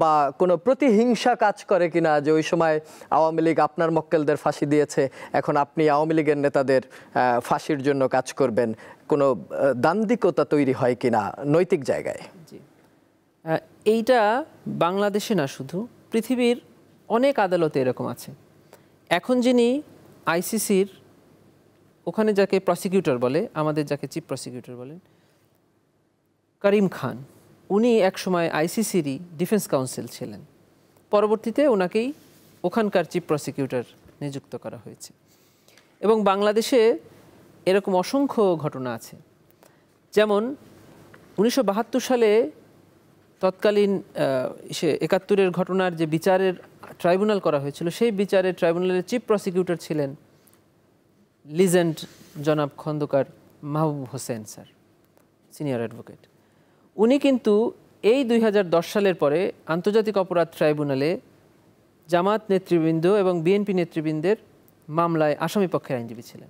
বা কোনো প্রতিহিংসা কাজ করে কিনা যে ওই সময় আওয়ামী লীগ আপনার মক্কেলদের ফাঁসি দিয়েছে, এখন আপনি আওয়ামী লীগের নেতাদের ফাঁসির জন্য কাজ করবেন? কোনো দান্দিকতা তৈরি হয় কিনা নৈতিক জায়গায়? জি, এইটা বাংলাদেশে না, শুধু পৃথিবীর অনেক আদালতে এরকম আছে। এখন যিনি আইসিসির ওখানে যাকে প্রসিকিউটর বলে, আমাদের যাকে চিফ প্রসিকিউটর বলেন, করিম খান, উনি একসময় আইসিসিরই ডিফেন্স কাউন্সিল ছিলেন। পরবর্তীতে ওনাকেই ওখানকার চিফ প্রসিকিউটর নিযুক্ত করা হয়েছে। এবং বাংলাদেশে এরকম অসংখ্য ঘটনা আছে। যেমন 1972 সালে তৎকালীন 71-এর ঘটনার যে বিচারের ট্রাইব্যুনাল করা হয়েছিল, সেই বিচারের ট্রাইব্যুনালের চিফ প্রসিকিউটর ছিলেন লিজেন্ড জনাব Khandakar Mahbub Hossain sir, senior advocate. উনি কিন্তু এই 2010 সালের পরে আন্তর্জাতিক অপরাধ ট্রাইব্যুনালে জামাত নেতৃবৃন্দ এবং বিএনপি নেতৃবৃন্দের মামলায় আসামি পক্ষের আইনজীবী ছিলেন,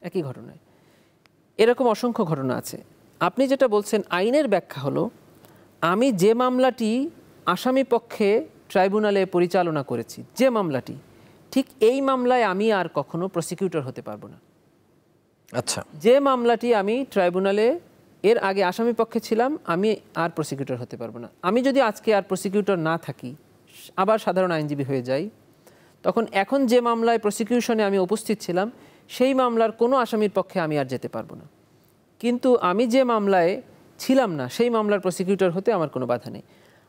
একই ঘটনায়। এরকম অসংখ্য ঘটনা আছে। আপনি যেটা বলছেন আইনের ব্যাখ্যা হলো, আমি যে মামলাটি আসামি পক্ষে ট্রাইব্যুনালে পরিচালনা করেছি, যে মামলাটি, ঠিক এই মামলায় আমি আর কখনো প্রসিকিউটর হতে পারবো না। আচ্ছা, যে মামলাটি আমি ট্রাইব্যুনালে এর আগে আসামি পক্ষে ছিলাম, আমি আর প্রসিকিউটর হতে পারবো না। আমি যদি আজকে আর প্রসিকিউটর না থাকি, আবার সাধারণ আইনজীবী হয়ে যাই, তখন এখন যে মামলায় প্রসিকিউশনে আমি উপস্থিত ছিলাম, সেই মামলার কোনো আসামির পক্ষে আমি আর যেতে পারবো না। কিন্তু আমি যে মামলায় ছিলাম না, সেই মামলার প্রসিকিউটর হতে আমার কোনো বাধা নেই।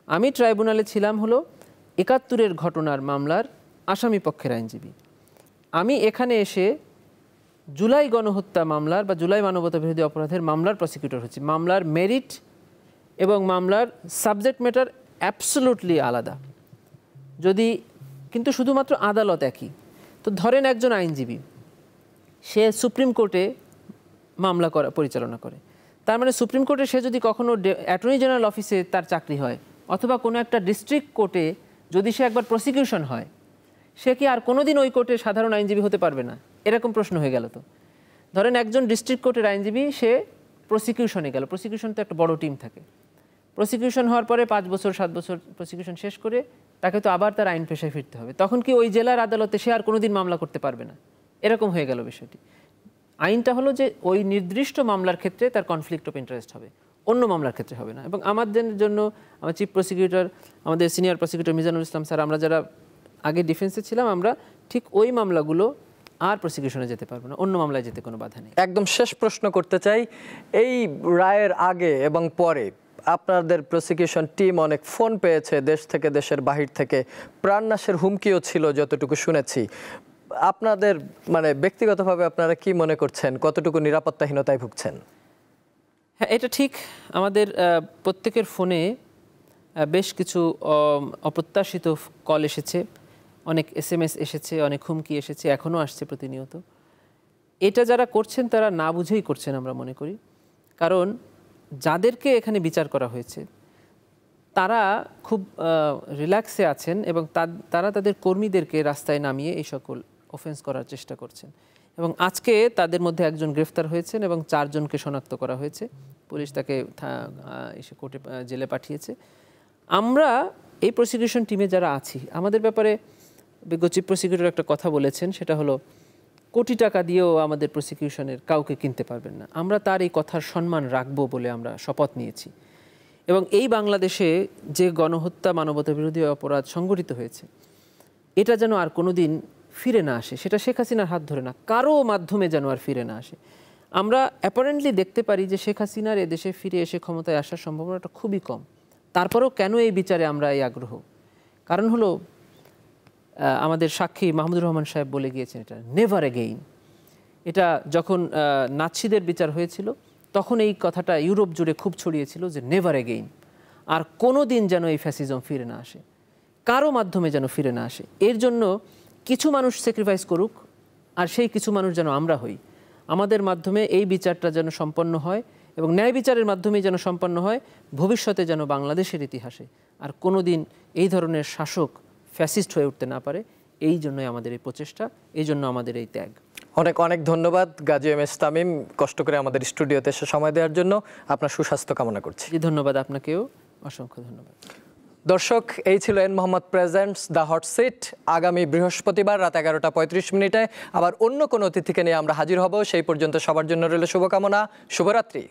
আমি ট্রাইব্যুনালে ছিলাম হলো 71-এর ঘটনার মামলার আসামি পক্ষের আইনজীবী। আমি এখানে এসে জুলাই গণহত্যা মামলার বা জুলাই মানবতা বিরোধী অপরাধের মামলার প্রসিকিউটর হচ্ছি। মামলার মেরিট এবং মামলার সাবজেক্ট ম্যাটার অ্যাবসোলুটলি আলাদা, যদি কিন্তু শুধুমাত্র আদালত একই। তো ধরেন একজন আইনজীবী, সে সুপ্রিম কোর্টে মামলা পরিচালনা করে, তার মানে সুপ্রিম কোর্টে সে যদি কখনো অ্যাটর্নি জেনারেল অফিসে তার চাকরি হয়, অথবা কোনো একটা ডিস্ট্রিক্ট কোর্টে যদি সে একবার প্রসিকিউশন হয়, সে কি আর কোনোদিন ওই কোর্টে সাধারণ আইনজীবী হতে পারবে না? এরকম প্রশ্ন হয়ে গেল। তো ধরেন একজন ডিস্ট্রিক্ট কোর্টের আইনজীবী, সে প্রসিকিউশনে গেল। প্রসিকিউশন তো একটা বড় টিম থাকে। প্রসিকিউশন হওয়ার পরে 5 বছর 7 বছর প্রসিকিউশন শেষ করে তাকে তো আবার তার আইন পেশায় ফিরতে হবে। তখন কি ওই জেলার আদালতে সে আর কোনোদিন মামলা করতে পারবে না? এরকম হয়ে গেল বিষয়টি। আইনটা হলো যে ওই নির্দিষ্ট মামলার ক্ষেত্রে তার কনফ্লিক্ট অফ ইন্টারেস্ট হবে, অন্য মামলার ক্ষেত্রে হবে না। এবং আমাদের জন্য আমার চিফ প্রসিকিউটর, আমাদের senior prosecutor Mizanul Islam sir, আমরা যারা আগে ডিফেন্সে ছিলাম, আমরা ঠিক ওই মামলাগুলো আর প্রসিকিউশনে যেতে পারবো না, অন্য মামলায় যেতে কোনো বাধা নেই। একদম শেষ প্রশ্ন করতে চাই, এই রায়ের আগে এবং পরে আপনাদের প্রসিকিউশন টিম অনেক ফোন পেয়েছে দেশ থেকে, দেশের বাহির থেকে, প্রাণনাশের হুমকিও ছিল যতটুকু শুনেছি। আপনাদের মানে ব্যক্তিগতভাবে আপনারা কি মনে করছেন, কতটুকু নিরাপত্তাহীনতায় ভুগছেন? হ্যাঁ, এটা ঠিক। আমাদের প্রত্যেকের ফোনে বেশ কিছু অপ্রত্যাশিত কল এসেছে, অনেক SMS এসেছে, অনেক হুমকি এসেছে, এখনও আসছে প্রতিনিয়ত। এটা যারা করছেন তারা না বুঝেই করছেন আমরা মনে করি। কারণ যাদেরকে এখানে বিচার করা হয়েছে তারা খুব রিল্যাক্সে আছেন এবং তারা তাদের কর্মীদেরকে রাস্তায় নামিয়ে এই সকল অফেন্স করার চেষ্টা করছেন। এবং আজকে তাদের মধ্যে একজন গ্রেফতার হয়েছেন এবং 4 জনকে শনাক্ত করা হয়েছে। পুলিশ তাকে এসে কোর্টে জেলে পাঠিয়েছে। আমরা এই প্রসিকিউশন টিমে যারা আছি, আমাদের ব্যাপারে বিজ্ঞ চিফ প্রসিকিউটর একটা কথা বলেছেন, সেটা হলো কোটি টাকা দিয়েও আমাদের প্রসিকিউশনের কাউকে কিনতে পারবেন না। আমরা তার এই কথার সম্মান রাখবো বলে আমরা শপথ নিয়েছি। এবং এই বাংলাদেশে যে গণহত্যা, মানবতা বিরোধী অপরাধ সংগঠিত হয়েছে, এটা যেন আর কোনো দিন ফিরে না আসে, সেটা শেখ হাসিনার হাত ধরে না, কারো মাধ্যমে যেন আর ফিরে না আসে। আমরা অ্যাপারেন্টলি দেখতে পারি যে শেখ হাসিনার এদেশে ফিরে এসে ক্ষমতায় আসার সম্ভাবনাটা খুবই কম। তারপরেও কেন এই বিচারে আমরা এই আগ্রহ? কারণ হলো আমাদের সাক্ষী মাহমুদুর রহমান সাহেব বলে গিয়েছেন এটা নেভার এগেইন। এটা যখন নাৎসিদের বিচার হয়েছিল তখন এই কথাটা ইউরোপ জুড়ে খুব ছড়িয়েছিল যে নেভার এগেইন, আর কোনো দিন যেন এই ফ্যাসিজম ফিরে না আসে, কারো মাধ্যমে যেন ফিরে না আসে। এর জন্য কিছু মানুষ স্যাক্রিফাইস করুক, আর সেই কিছু মানুষ যেন আমরা হই। আমাদের মাধ্যমে এই বিচারটা যেন সম্পন্ন হয় এবং ন্যায় বিচারের মাধ্যমেই যেন সম্পন্ন হয়, ভবিষ্যতে যেন বাংলাদেশের ইতিহাসে আর কোনো দিন এই ধরনের শাসক ফ্যাসিস্ট হয়ে উঠতে না পারে। এই জন্যই আমাদের এই প্রচেষ্টা, এই জন্য আমাদের এই ত্যাগ। অনেক অনেক ধন্যবাদ গাজী এম এস তামিম, কষ্ট করে আমাদের স্টুডিওতে এসে সময় দেওয়ার জন্য। আপনার সুস্বাস্থ্য কামনা করছি। জি, ধন্যবাদ আপনাকেও, অসংখ্য ধন্যবাদ। দর্শক, এই ছিল N Mohammad presents the hot seat. আগামী বৃহস্পতিবার রাত 11:35 আবার অন্য কোনো অতিথিকে নিয়ে আমরা হাজির হব। সেই পর্যন্ত সবার জন্য রইল শুভকামনা। শুভরাত্রি।